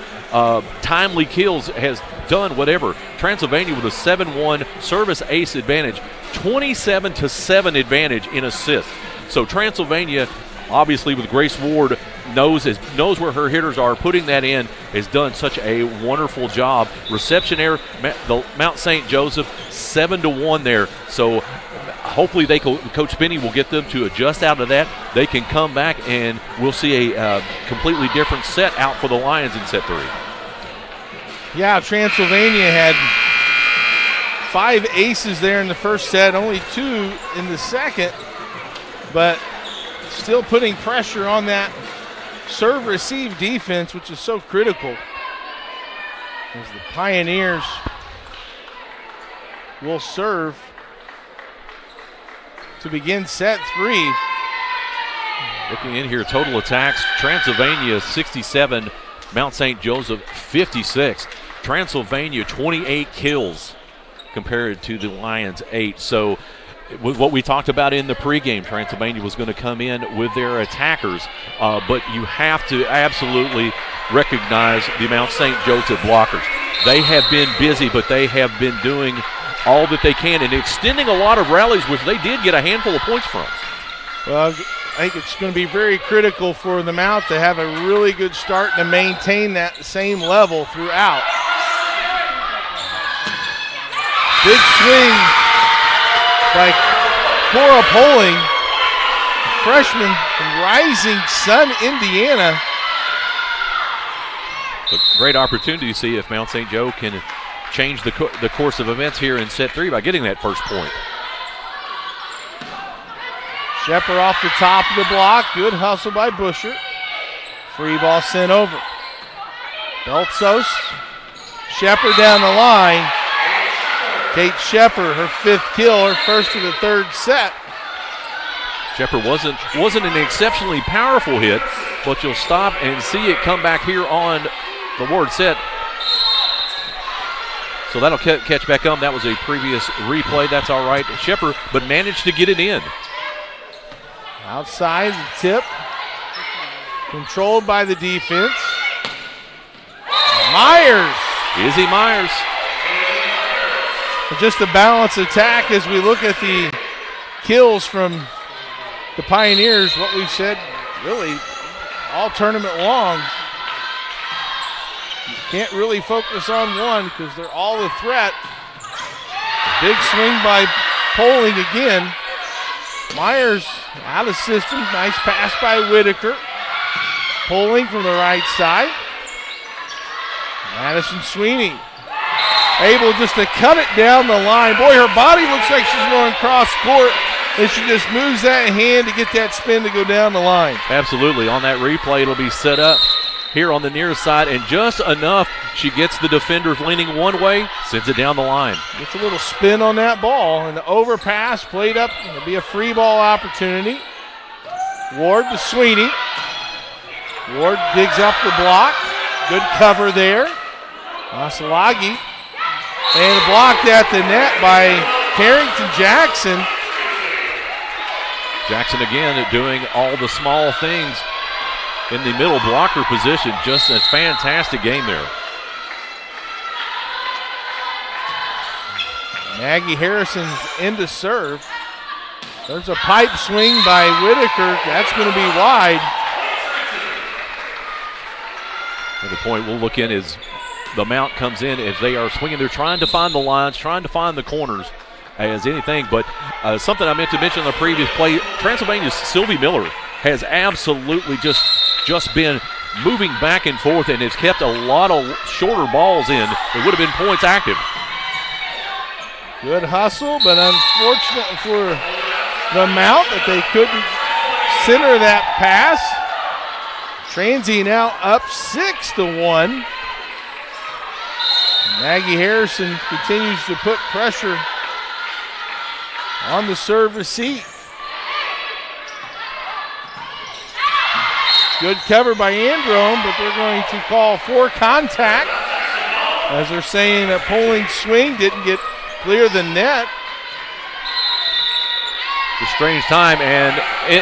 timely kills, has done whatever. Transylvania with a 7-1 service ace advantage, 27-7 advantage in assists. So Transylvania, obviously with Grace Ward, knows where her hitters are, putting that in, has done such a wonderful job. Reception error, the Mount St. Joseph, 7-1 there. So hopefully Coach Spinney will get them to adjust out of that. They can come back and we'll see a completely different set out for the Lions in set 3. Yeah, Transylvania had 5 aces there in the first set, only 2 in the second, but still putting pressure on that serve-receive defense, which is so critical. As the Pioneers will serve to begin set 3. Looking in here, total attacks, Transylvania 67, Mount St. Joseph 56. Transylvania 28 kills compared to the Lions 8. So what we talked about in the pregame, Transylvania was going to come in with their attackers, but you have to absolutely recognize the Mount St. Joseph blockers. They have been busy, but they have been doing all that they can and extending a lot of rallies, which they did get a handful of points from. Well, I think it's going to be very critical for the Mount to have a really good start and to maintain that same level throughout. Big swing by Cora Poling, freshman from Rising Sun, Indiana. A great opportunity to see if Mount St. Joe can change the course of events here in set 3 by getting that first point. Shepard off the top of the block. Good hustle by Busher. Free ball sent over. Beltsos. Shepard down the line. Kate Shepard, her 5th kill, her first of the 3rd set. Shepard wasn't an exceptionally powerful hit, but you'll stop and see it come back here on the Ward set. So that'll catch back on. That was a previous replay. That's all right. Shepard, but managed to get it in. Outside the tip. Controlled by the defense. Myers. Izzy Myers. Just a balanced attack as we look at the kills from the Pioneers. What we've said really all tournament long. You can't really focus on one because they're all a threat. Big swing by Poling again. Myers out of system. Nice pass by Whitaker. Poling from the right side. Madison Sweeney able just to cut it down the line. Boy, her body looks like she's going cross court, and she just moves that hand to get that spin to go down the line. Absolutely. On that replay, it'll be set up here on the near side, and just enough, she gets the defenders leaning one way, sends it down the line. Gets a little spin on that ball, and the overpass played up. It'll be a free ball opportunity. Ward to Sweeney. Ward digs up the block. Good cover there. Masalagi. And blocked at the net by Carrington Jackson. Jackson again doing all the small things in the middle blocker position. Just a fantastic game there. Maggie Harrison's into serve. There's a pipe swing by Whitaker. That's going to be wide. And the point we'll look in is the Mount comes in as they are swinging. They're trying to find the lines, trying to find the corners as anything. But something I meant to mention in the previous play, Transylvania's Sylvie Miller has absolutely just been moving back and forth and has kept a lot of shorter balls in. It would have been points active. Good hustle, but unfortunate for the Mount that they couldn't center that pass. Transy now up 6-1. Maggie Harrison continues to put pressure on the serve receipt. Good cover by Androme, but they're going to call for contact as they're saying a Poling swing didn't get clear the net. It's a strange time, and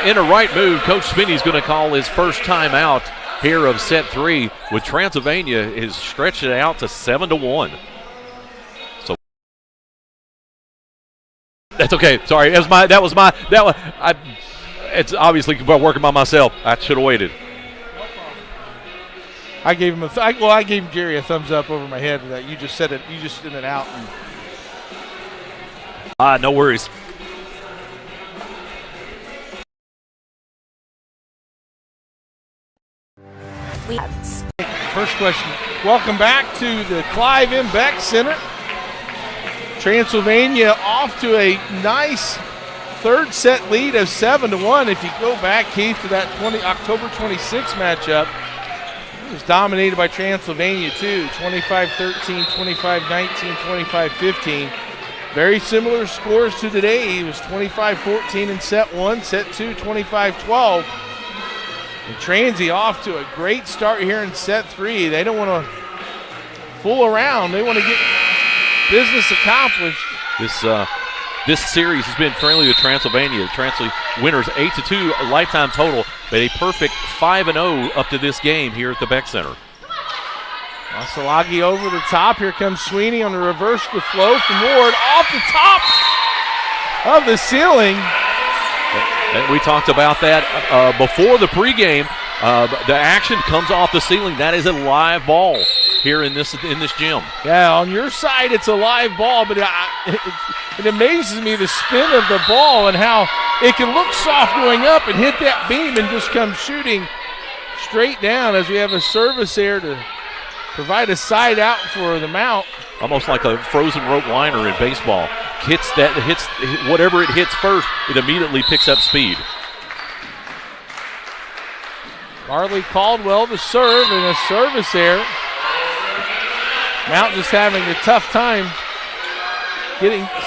in a right move, Coach Spinney's going to call his first time out here of set 3, with Transylvania is stretched it out to 7-1. So that's okay. Sorry, it's obviously working by myself. I should have waited. I gave him I gave Jerry a thumbs up over my head that you just said it. You just sent it out. No worries. First question. Welcome back to the Clive M. Beck Center. Transylvania off to a nice third set lead of 7-1. If you go back, Keith, to that October 26 matchup, it was dominated by Transylvania too, 25-13, 25-19, 25-15. Very similar scores to today. It was 25-14 in set 1, set 2, 25-12. And Transy off to a great start here in set 3. They don't want to fool around. They want to get business accomplished. This series has been friendly to Transylvania. Transylvania winners 8-2 a lifetime total, but a perfect 5-0 up to this game here at the Beck Center. Masalagi over the top. Here comes Sweeney on the reverse the flow from Ward off the top of the ceiling. And we talked about that before the pregame. The action comes off the ceiling. That is a live ball here in this gym. Yeah, on your side it's a live ball, but it amazes me the spin of the ball and how it can look soft going up and hit that beam and just come shooting straight down as we have a service there to provide a side out for the Mount. Almost like a frozen rope liner in baseball. Hits whatever it hits first, it immediately picks up speed. Carly Caldwell to serve and a service there. Mount just having a tough time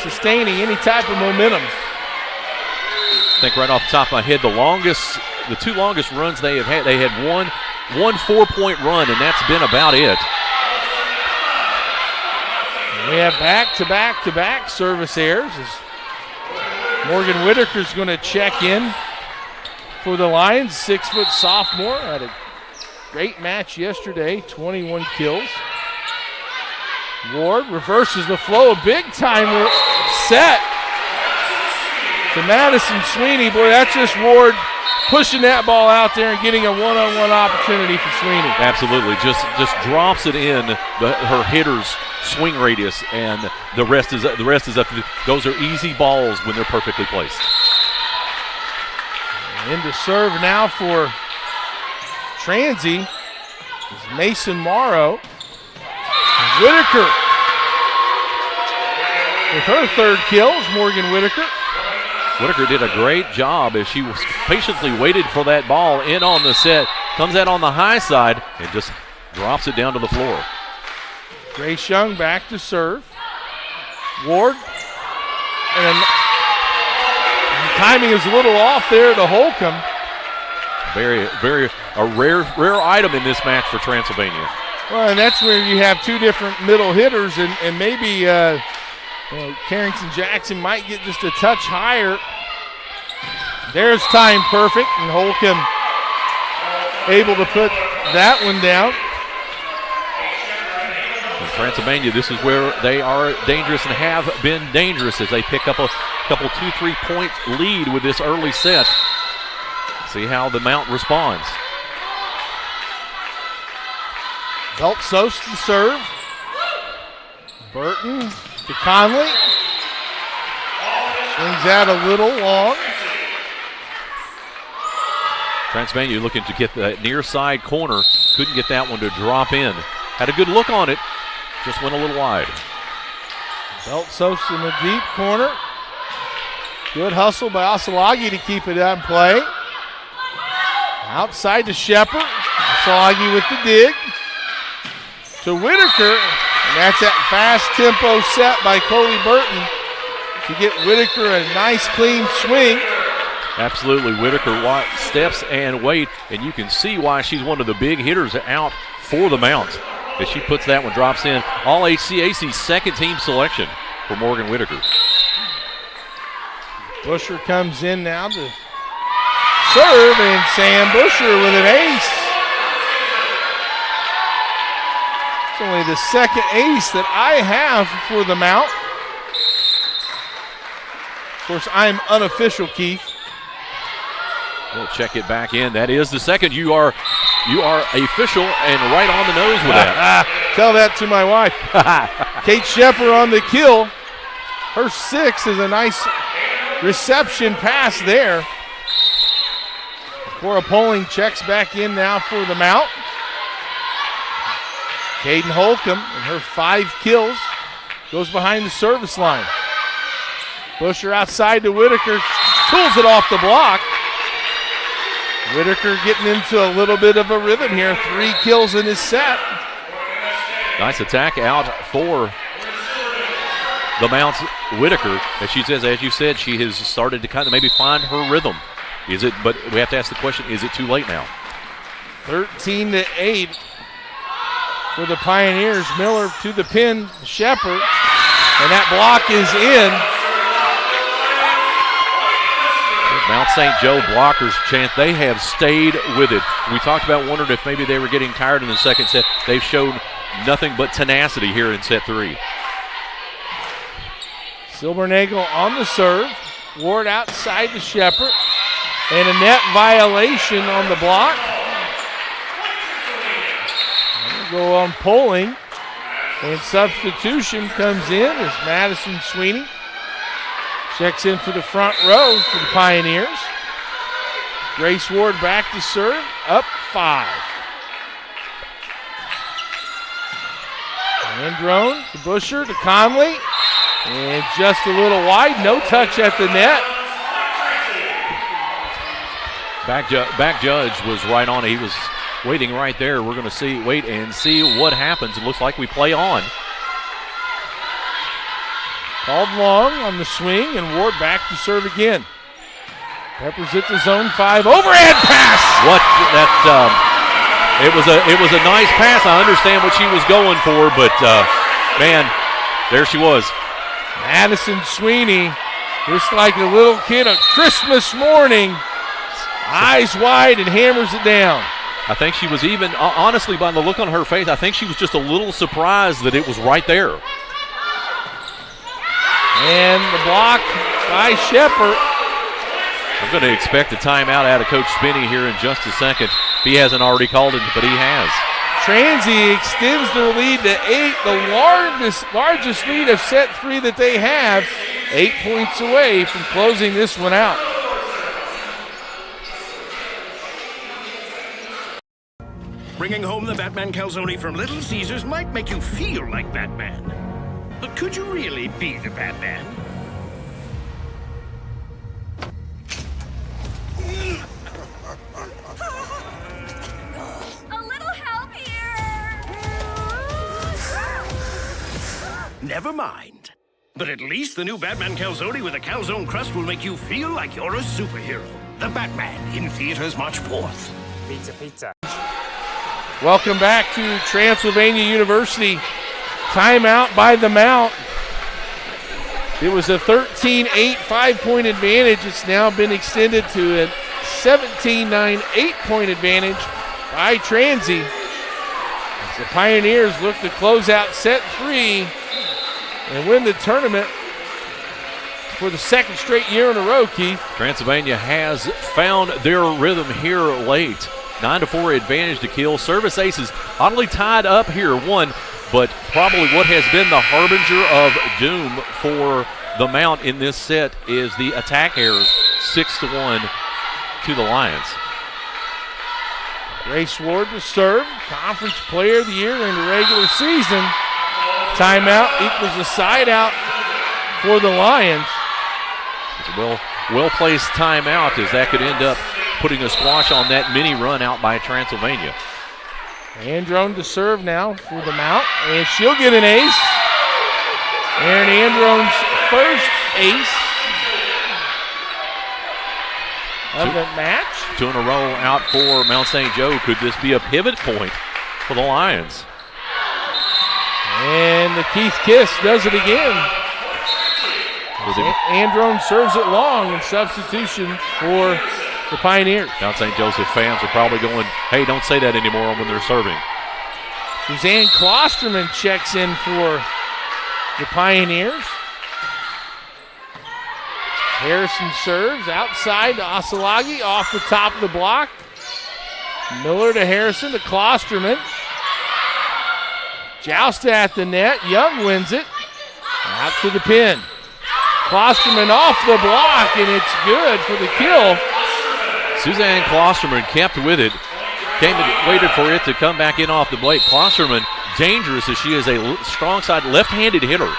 sustaining any type of momentum. I think right off the top of my head, the two longest runs they have had, they had one 4-point run, and that's been about it. We have back-to-back service errors as Morgan Whitaker's going to check in for the Lions. 6-foot sophomore, had a great match yesterday, 21 kills. Ward reverses the flow, a big-time set to Madison Sweeney. Boy, that's just Ward pushing that ball out there and getting a one-on-one opportunity for Sweeney. Absolutely, just drops it in her hitter's swing radius, and the rest is up to those are easy balls when they're perfectly placed. Into serve now for Transy is Mason Morrow. Whitaker with her third kill is Morgan Whitaker. Whitaker did a great job as she was patiently waited for that ball in on the set, comes out on the high side and just drops it down to the floor. Grace Young back to serve. Ward, and the timing is a little off there to Holcomb. A rare item in this match for Transylvania. Well, and that's where you have two different middle hitters, and maybe Carrington Jackson might get just a touch higher. There's time perfect, and Holcomb able to put that one down. In Transylvania, this is where they are dangerous and have been dangerous as they pick up a couple 2-3 point lead with this early set. See how the Mount responds. Beltsos to serve. Burton to Conley. Swings out a little long. Transylvania looking to get that near side corner. Couldn't get that one to drop in. Had a good look on it. Just went a little wide. Beltsos in the deep corner. Good hustle by Osalagi to keep it in play. Outside to Shepard. Osalagi with the dig. To Whitaker. And that's that fast tempo set by Coley Burton to get Whitaker a nice clean swing. Absolutely, Whitaker steps and wait, and you can see why she's one of the big hitters out for the Mount. As she puts that one, drops in. All HCAC second team selection for Morgan Whitaker. Busher comes in now to serve, and Sam Busher with an ace. It's only the second ace that I have for the Mount. Of course, I'm unofficial, Keith. We'll check it back in. That is the second. You are official and right on the nose with that. Tell that to my wife. Kate Shepard on the kill. Her sixth is a nice reception pass there. Cora Poling checks back in now for the Mount. Caden Holcomb and her 5 kills. Goes behind the service line. Busher outside to Whitaker. Pulls it off the block. Whitaker getting into a little bit of a rhythm here. 3 kills in his set. Nice attack out for the Mounts Whitaker. As you said, she has started to kind of maybe find her rhythm. But we have to ask the question, is it too late now? 13-8 for the Pioneers. Miller to the pin, Shepard, and that block is in. Mount St. Joe blockers chant, they have stayed with it. We talked about wondering if maybe they were getting tired in the second set. They've shown nothing but tenacity here in set 3. Silbernagel on the serve. Ward outside to Shepard. And a net violation on the block. Go on polling. And substitution comes in as Madison Sweeney checks in for the front row for the Pioneers. Grace Ward back to serve, up 5. Androne to Busher to Conley. And just a little wide, no touch at the net. Back judge was right on it. He was waiting right there. We're going to wait and see what happens. It looks like we play on. Called long on the swing, and Ward back to serve again. Peppers at the zone 5. Overhead pass! It was a nice pass. I understand what she was going for, but man, there she was. Madison Sweeney, just like a little kid on Christmas morning, eyes wide and hammers it down. I think she was even, honestly, by the look on her face, I think she was just a little surprised that it was right there. And the block by Shepard. I'm going to expect a timeout out of Coach Spinney here in just a second. He hasn't already called it, but he has. Transy extends their lead to 8, the largest lead of set 3 that they have, 8 points away from closing this one out. Bringing home the Batman calzone from Little Caesars might make you feel like Batman. But could you really be the Batman? A little help here! Never mind. But at least the new Batman calzone with a calzone crust will make you feel like you're a superhero. The Batman in theaters March 4th. Pizza. Welcome back to Transylvania University. Timeout by the Mount. It was a 13-8 5-point advantage. It's now been extended to a 17-9 8-point advantage by Transy. As the Pioneers look to close out set 3 and win the tournament for the second straight year in a row, Keith. Transylvania has found their rhythm here late. 9-4 advantage to kill. Service aces oddly tied up here, one, but probably what has been the harbinger of doom for the Mount in this set is the attack errors, 6-1 to the Lions. Grace Ward to serve, Conference Player of the Year in the regular season. Timeout equals a side out for the Lions. It's a well-placed timeout, as that could end up putting a squash on that mini run out by Transylvania. Androne to serve now for the Mount, and she'll get an ace. Erin Androne's first ace of the match. 2 in a row out for Mount St. Joe. Could this be a pivot point for the Lions? And the Keith Kiss does it again. Androne serves it long in substitution for the Pioneers. Mount St. Joseph fans are probably going, hey, don't say that anymore when they're serving. Suzanne Klosterman checks in for the Pioneers. Harrison serves outside to Asalagi off the top of the block. Miller to Harrison to Klosterman. Joust at the net. Young wins it. Out to the pin. Klosterman off the block, and it's good for the kill. Suzanne Klosterman kept with it. Came and waited for it to come back in off the blade. Klosterman, dangerous as she is a strong side left-handed hitter.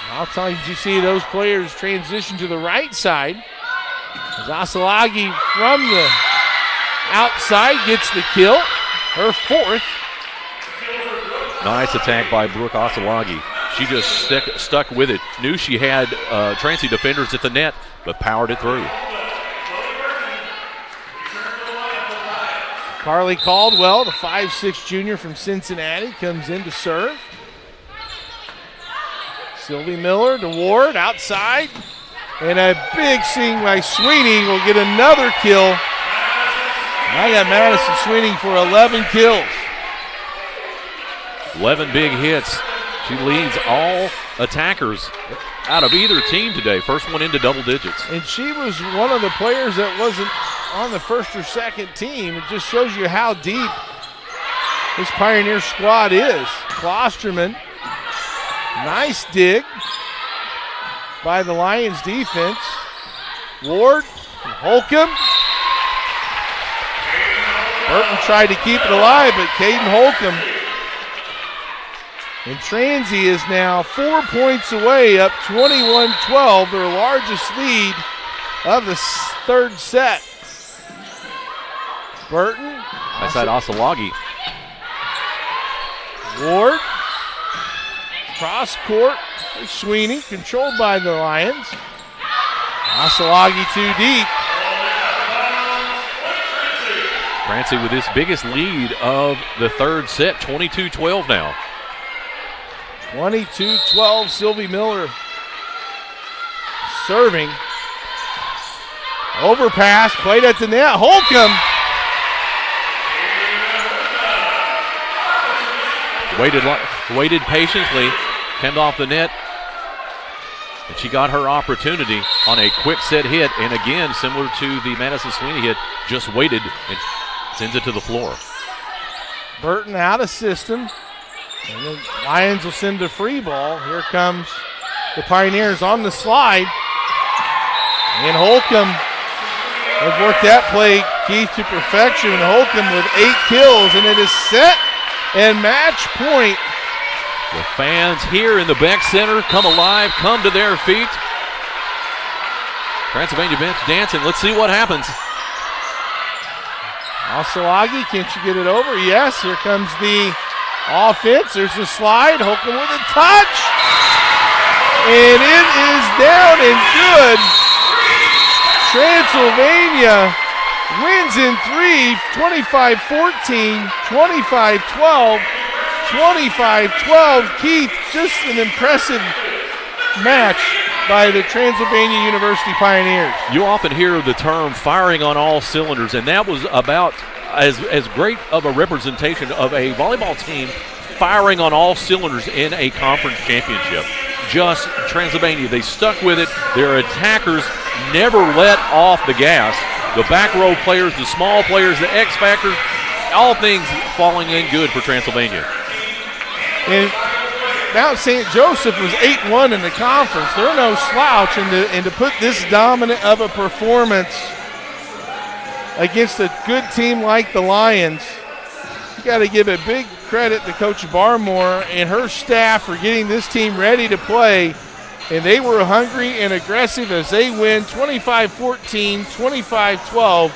How times you see those players transition to the right side. As Asalagi from the outside gets the kill, her fourth. Nice attack by Brooke Asalagi. She just stuck with it. Knew she had Transy defenders at the net, but powered it through. Carly Caldwell, the 5'6" junior from Cincinnati, comes in to serve. Sylvie Miller to Ward outside. And a big swing by Sweeney will get another kill. I got Madison Sweeney for 11 kills. 11 big hits. She leads all attackers out of either team today. First one into double digits. And she was one of the players that wasn't on the first or second team. It just shows you how deep this Pioneer squad is. Klosterman, nice dig by the Lions defense. Ward, Holcomb. Burton tried to keep it alive, but Caden Holcomb. And Transy is now 4 points away, up 21-12, their largest lead of the third set. Burton. Nice side Asalagi. Ward. Cross court. Sweeney, controlled by the Lions. Asalagi too deep. Transy with his biggest lead of the third set, 22-12 now. 22-12, Sylvie Miller serving. Overpass, played at the net. Holcomb. Waited patiently, came off the net, and she got her opportunity on a quick set hit, and again, similar to the Madison Sweeney hit, just waited and sends it to the floor. Burton out of system, and the Lions will send a free ball. Here comes the Pioneers on the slide, and Holcomb has worked that play, Keith, to perfection. Holcomb with 8 kills, and it is set and match point. The fans here in the Beck Center come alive, come to their feet. Transylvania bench dancing. Let's see what happens. Asalagi, can't you get it over? Yes, here comes the offense. There's the slide. Holcomb with a touch. And it is down and good. Transylvania wins in 3, 25-14, 25-12, 25-12. Keith, just an impressive match by the Transylvania University Pioneers. You often hear the term firing on all cylinders, and that was about as great of a representation of a volleyball team firing on all cylinders in a conference championship. Just Transylvania, they stuck with it. Their attackers never let off the gas. The back row players, the small players, the X factors, all things falling in good for Transylvania. And Mount St. Joseph was 8-1 in the conference. They're no slouch, and to put this dominant of a performance against a good team like the Lions, you got to give a big credit to Coach Barmore and her staff for getting this team ready to play. And they were hungry and aggressive as they win 25-14, 25-12,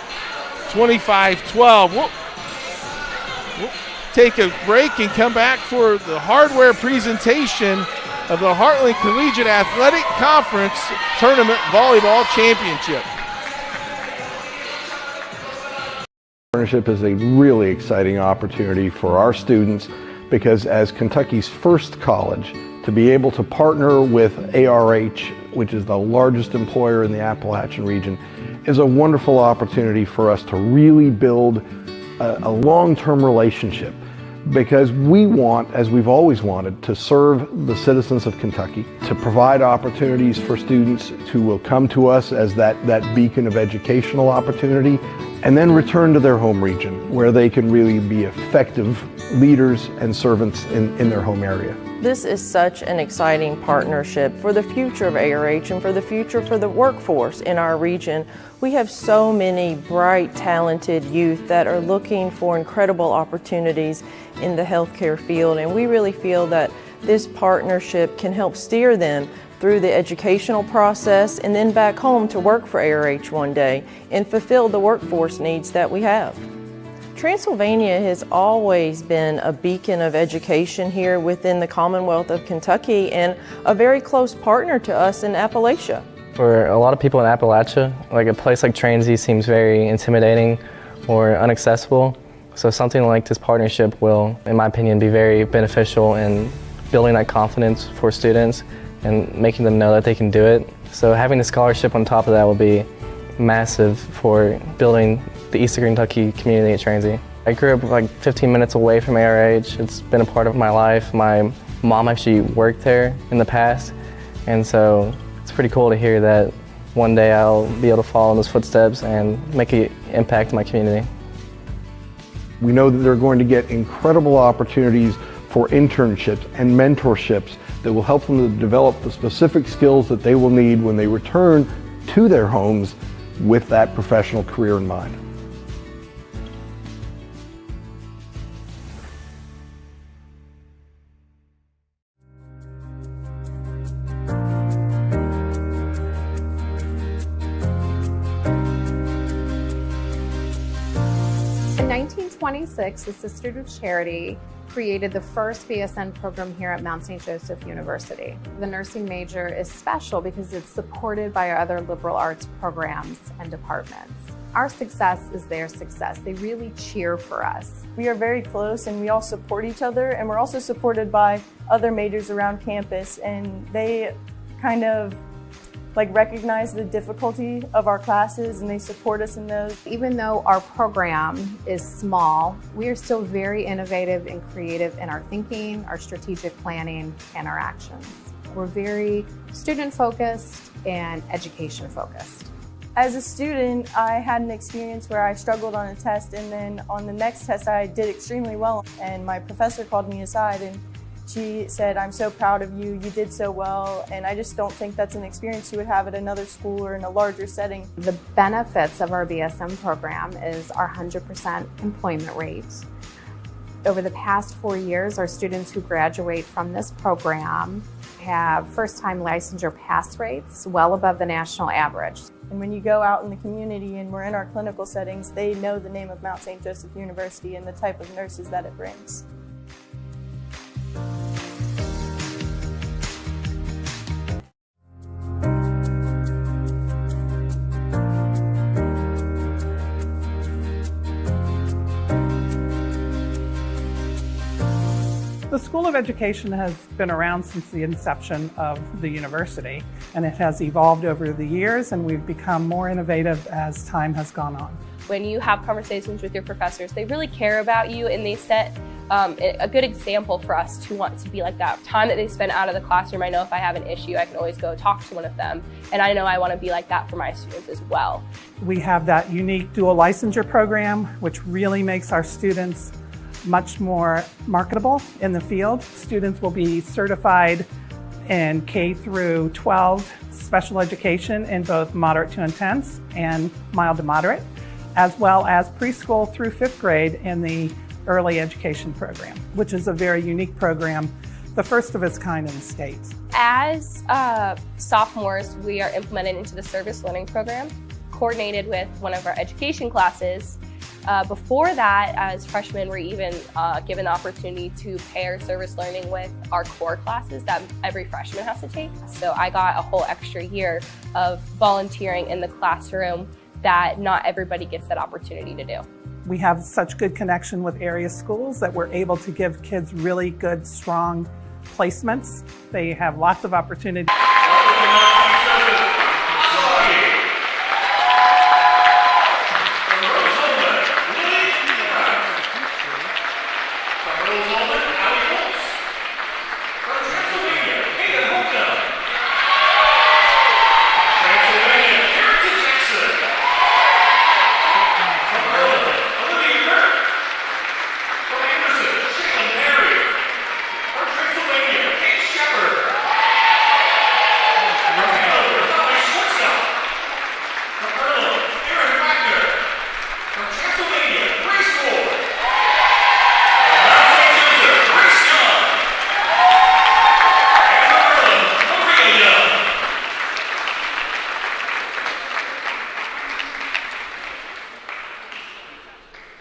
25-12. We'll take a break and come back for the hardware presentation of the Heartland Collegiate Athletic Conference Tournament Volleyball Championship. Partnership is a really exciting opportunity for our students because as Kentucky's first college, to be able to partner with ARH, which is the largest employer in the Appalachian region, is a wonderful opportunity for us to really build a long-term relationship, because we want, as we've always wanted, to serve the citizens of Kentucky, to provide opportunities for students who will come to us as that beacon of educational opportunity, and then return to their home region where they can really be effective leaders and servants in their home area. This is such an exciting partnership for the future of ARH and for the future for the workforce in our region. We have so many bright, talented youth that are looking for incredible opportunities in the healthcare field, and we really feel that This partnership can help steer them through the educational process and then back home to work for ARH one day and fulfill the workforce needs that we have. Transylvania has always been a beacon of education here within the Commonwealth of Kentucky and a very close partner to us in Appalachia. For a lot of people in Appalachia, like a place like Transy seems very intimidating or inaccessible. So something like this partnership will, in my opinion, be very beneficial in building that confidence for students and making them know that they can do it. So having the scholarship on top of that will be massive for building the Eastern Kentucky community at Transy. I grew up like 15 minutes away from ARH. It's been a part of my life. My mom actually worked there in the past, and so it's pretty cool to hear that one day I'll be able to follow in those footsteps and make an impact in my community. We know that they're going to get incredible opportunities for internships and mentorships that will help them to develop the specific skills that they will need when they return to their homes with that professional career in mind. In 1926, the Sisters of Charity created the first BSN program here at Mount St. Joseph University. The nursing major is special because it's supported by our other liberal arts programs and departments. Our success is their success. They really cheer for us. We are very close and we all support each other, and we're also supported by other majors around campus, and they kind of recognize the difficulty of our classes and they support us in those. Even though our program is small, we are still very innovative and creative in our thinking, our strategic planning, and our actions. We're very student-focused and education-focused. As a student, I had an experience where I struggled on a test, and then on the next test I did extremely well, and my professor called me aside and she said, "I'm so proud of you, you did so well," and I just don't think that's an experience you would have at another school or in a larger setting. The benefits of our BSM program is our 100% employment rate. Over the past 4 years, our students who graduate from this program have first-time licensure pass rates well above the national average. And when you go out in the community and we're in our clinical settings, they know the name of Mount St. Joseph University and the type of nurses that it brings. The School of Education has been around since the inception of the university, and it has evolved over the years, and we've become more innovative as time has gone on. When you have conversations with your professors, they really care about you, and they set a good example for us to want to be like that. Time that they spend out of the classroom, I know if I have an issue, I can always go talk to one of them, and I know I want to be like that for my students as well. We have that unique dual licensure program, which really makes our students much more marketable in the field. Students will be certified in K through 12 special education in both moderate to intense and mild to moderate, as well as preschool through 5th grade in the early education program, which is a very unique program, the first of its kind in the state. As sophomores, we are implemented into the service learning program, coordinated with one of our education classes. Before that, as freshmen, we're even given the opportunity to pair service learning with our core classes that every freshman has to take. So I got a whole extra year of volunteering in the classroom that not everybody gets that opportunity to do. We have such good connection with area schools that we're able to give kids really good, strong placements. They have lots of opportunity.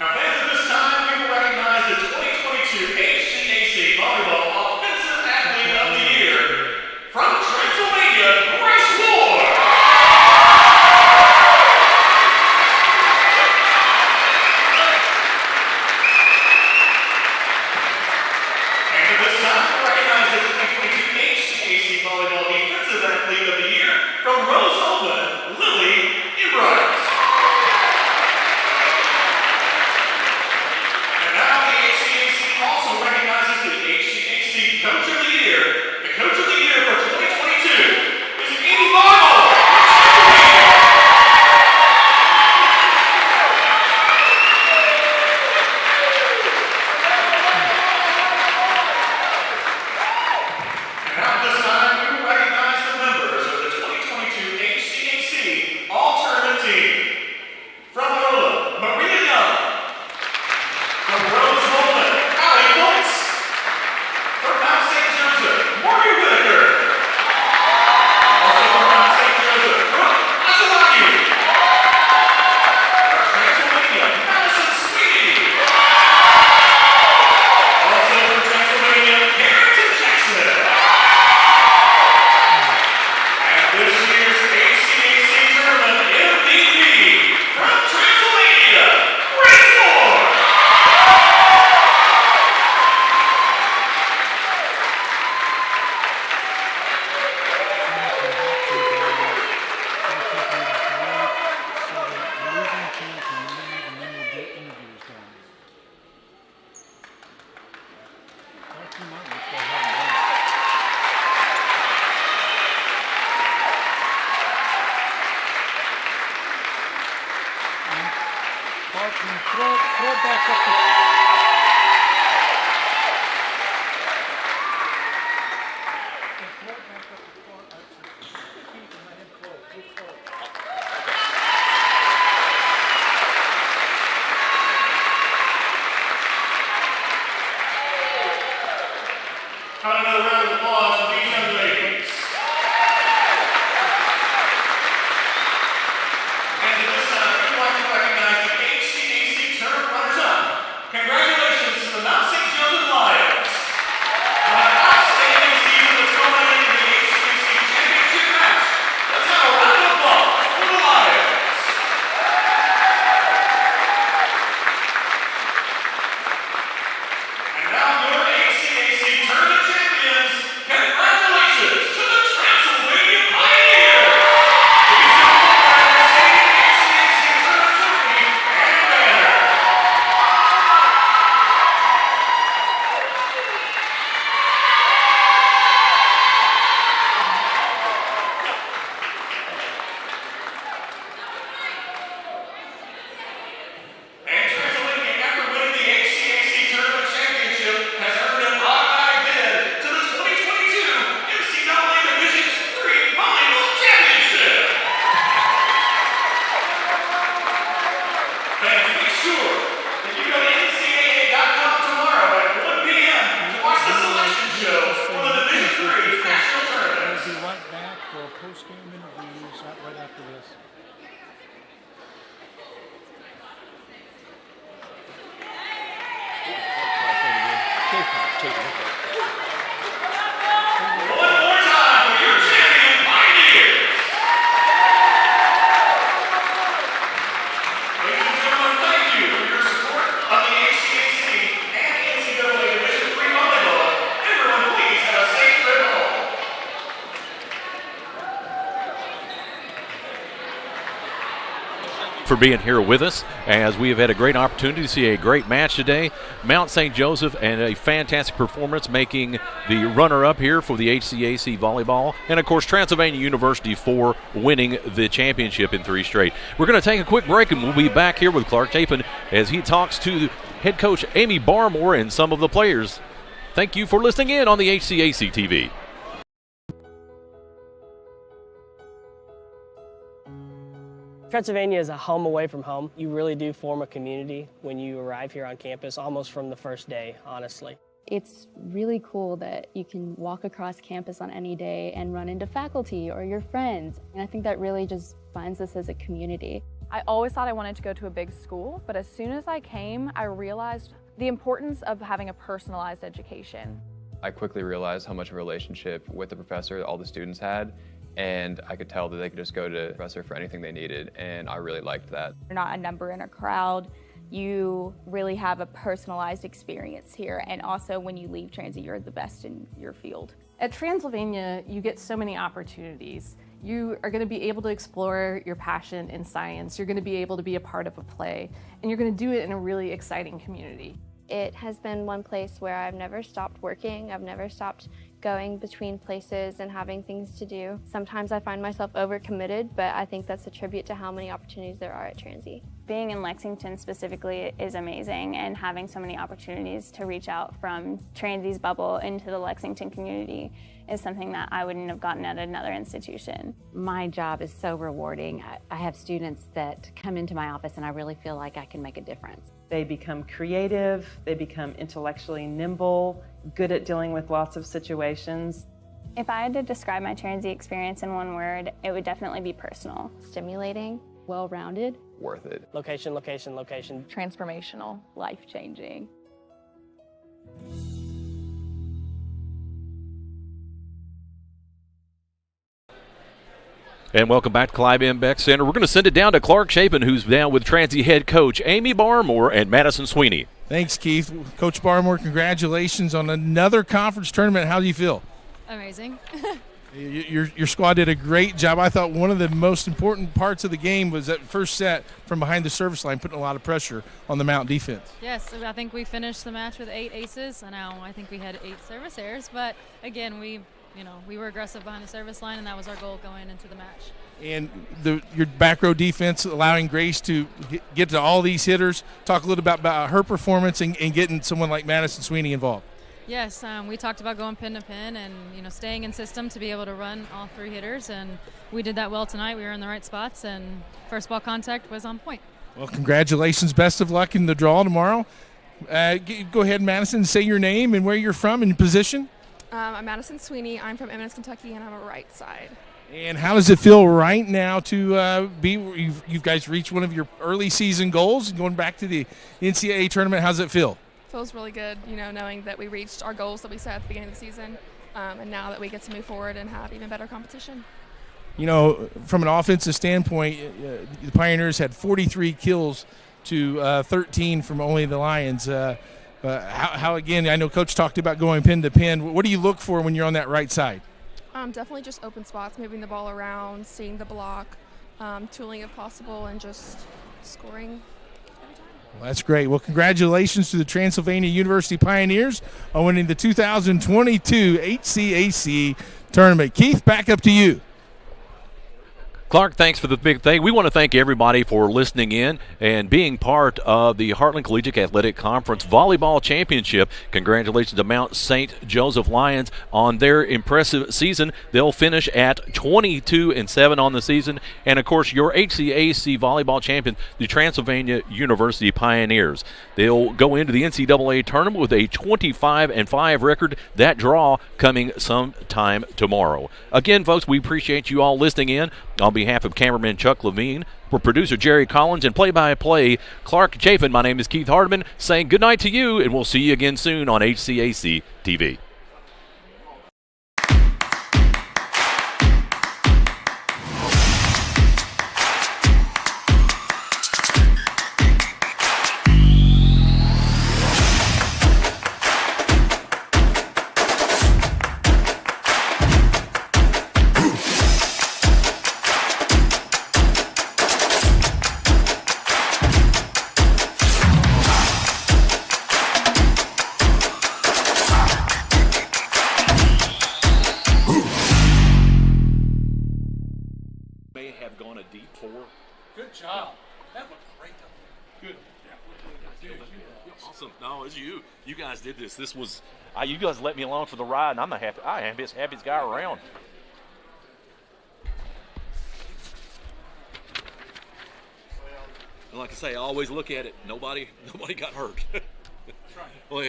Now, fans, at this time, we will recognize the 2022 HCAC Volleyball Offensive Athlete of the Year from Transylvania, Grace Ward. And at this time, we recognize the 2022 HCAC Volleyball Defensive Athlete of the Year from Rose Holman, Lily Ebright. Also recognizes the HCAC Coach of the Year. The Coach of the Year for 2022 is Amy Volleyball. And now at this time, we will recognize the members of the 2022 HCAC All-Tournament Team. From Lola, Maria Young. From Rose Holman, from Mount St. Joseph, Morgan Whitaker. Also from Mount St. Joseph, Brooke Asalaki. From Transylvania, Madison Sweetie. Also from Transylvania, Carrington Jackson. And this year's HCAC Tournament MVP from Transylvania, Grace Moore. Another round of applause for these young ladies. And at this time, we'd like to recognize the HCAC Tournament runners-up. Congratulations to the Mount St. Joseph Lions. On an outstanding season that's culminated in the HCAC Championship match. Let's have a round of applause for the Lions. And now your HCAC Tournament champions. Congratulations to the Transylvania Pioneers. Please come forward and receive the HCAC Tournament trophy and banner. And Transylvania, after winning the HCAC Tournament Championship, has earned an automatic bid to the 2022 NCAA Division III Volleyball Championship. Fans, make sure that you go to ncaa.com tomorrow at 1 p.m. to watch the selection show for the Division III National Tournament. We'll be right back for post-game interviews right after this. One more time for your champion Pioneers. Ladies and gentlemen, thank you for your support of the HCAC and NCAA Division III Volleyball. Everyone, please have a safe trip home. For being here with us, as we have had a great opportunity to see a great match today. Mount St. Joseph and a fantastic performance, making the runner-up here for the HCAC volleyball, and of course Transylvania University for winning the championship in 3 straight. We're going to take a quick break, and we'll be back here with Clark Chapin as he talks to head coach Amy Barmore and some of the players. Thank you for listening in on the HCAC TV. Transylvania is a home away from home. You really do form a community when you arrive here on campus, almost from the first day, honestly. It's really cool that you can walk across campus on any day and run into faculty or your friends. And I think that really just binds us as a community. I always thought I wanted to go to a big school, but as soon as I came, I realized the importance of having a personalized education. I quickly realized how much of a relationship with the professor all the students had, and I could tell that they could just go to the professor for anything they needed, and I really liked that. You're not a number in a crowd. You really have a personalized experience here, and also when you leave Transy, you're the best in your field. At Transylvania, you get so many opportunities. You are going to be able to explore your passion in science. You're going to be able to be a part of a play, and you're going to do it in a really exciting community. It has been one place where I've never stopped working. I've never stopped going between places and having things to do. Sometimes I find myself overcommitted, but I think that's a tribute to how many opportunities there are at Transy. Being in Lexington specifically is amazing, and having so many opportunities to reach out from Transy's bubble into the Lexington community is something that I wouldn't have gotten at another institution. My job is so rewarding. I have students that come into my office and I really feel like I can make a difference. They become creative, they become intellectually nimble, good at dealing with lots of situations. If I had to describe my Transy experience in one word, it would definitely be personal. Stimulating, well-rounded. Worth it. Location, location, location. Transformational, life-changing. And welcome back to Clive M. Beck Center. We're going to send it down to Clark Chapin, who's down with Transy head coach Amy Barmore and Madison Sweeney. Thanks, Keith. Coach Barmore, congratulations on another conference tournament. How do you feel? Amazing. Your squad did a great job. I thought one of the most important parts of the game was that first set from behind the service line, putting a lot of pressure on the Mount defense. Yes, I think we finished the match with 8 aces. I think we had 8 service errors, but again, we were aggressive behind the service line, and that was our goal going into the match. And your back row defense allowing Grace to get to all these hitters. Talk a little bit about her performance and getting someone like Madison Sweeney involved. Yes, we talked about going pin to pin and staying in system to be able to run all 3 hitters, and we did that well tonight. We were in the right spots, and first ball contact was on point. Well, congratulations. Best of luck in the draw tomorrow. Go ahead, Madison, say your name and where you're from and position. I'm Madison Sweeney. I'm from Eminence, Kentucky, and I'm a right side. And how does it feel right now to you guys reached one of your early season goals, going back to the NCAA tournament? How does it feel? Feels really good, knowing that we reached our goals that we set at the beginning of the season, and now that we get to move forward and have even better competition. From an offensive standpoint, the Pioneers had 43 kills to 13 from only the Lions. How again, I know Coach talked about going pin to pin. What do you look for when you're on that right side? Definitely just open spots, moving the ball around, seeing the block, tooling if possible, and just scoring. Well, that's great. Well, congratulations to the Transylvania University Pioneers on winning the 2022 HCAC tournament. Keith, back up to you. Clark, thanks for the big thing. We want to thank everybody for listening in and being part of the Heartland Collegiate Athletic Conference Volleyball Championship. Congratulations to Mount St. Joseph Lions on their impressive season. They'll finish at 22-7 on the season. And, of course, your HCAC volleyball champion, the Transylvania University Pioneers. They'll go into the NCAA tournament with a 25-5 record. That draw coming sometime tomorrow. Again, folks, we appreciate you all listening in. On behalf of cameraman Chuck Levine, for producer Jerry Collins, and play-by-play Clark Chafin, my name is Keith Hardeman, saying good night to you, and we'll see you again soon on HCAC TV. Good job. That looked great. Good. Awesome. No, it's you. You guys did this. This was, you guys let me along for the ride, and I am the happiest guy around. And like I say, I always look at it. Nobody got hurt. Well,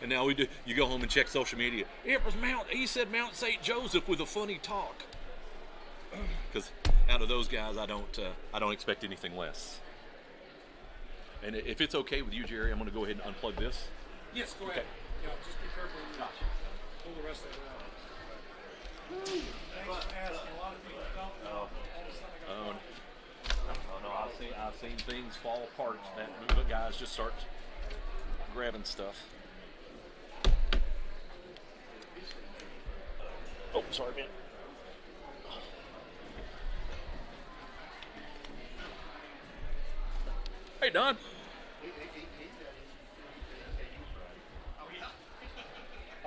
and now you go home and check social media. It was he said Mount St. Joseph with a funny talk. because out of those guys, I don't expect anything less. And if it's okay with you, Jerry, I'm going to go ahead and unplug this. Yes, go ahead. Yeah, just be careful when you pull the rest of it out. Thanks for asking. A lot of people don't know. Oh no, I've seen things fall apart. That movement guys just start grabbing stuff. Oh, sorry, man. Hey, Don.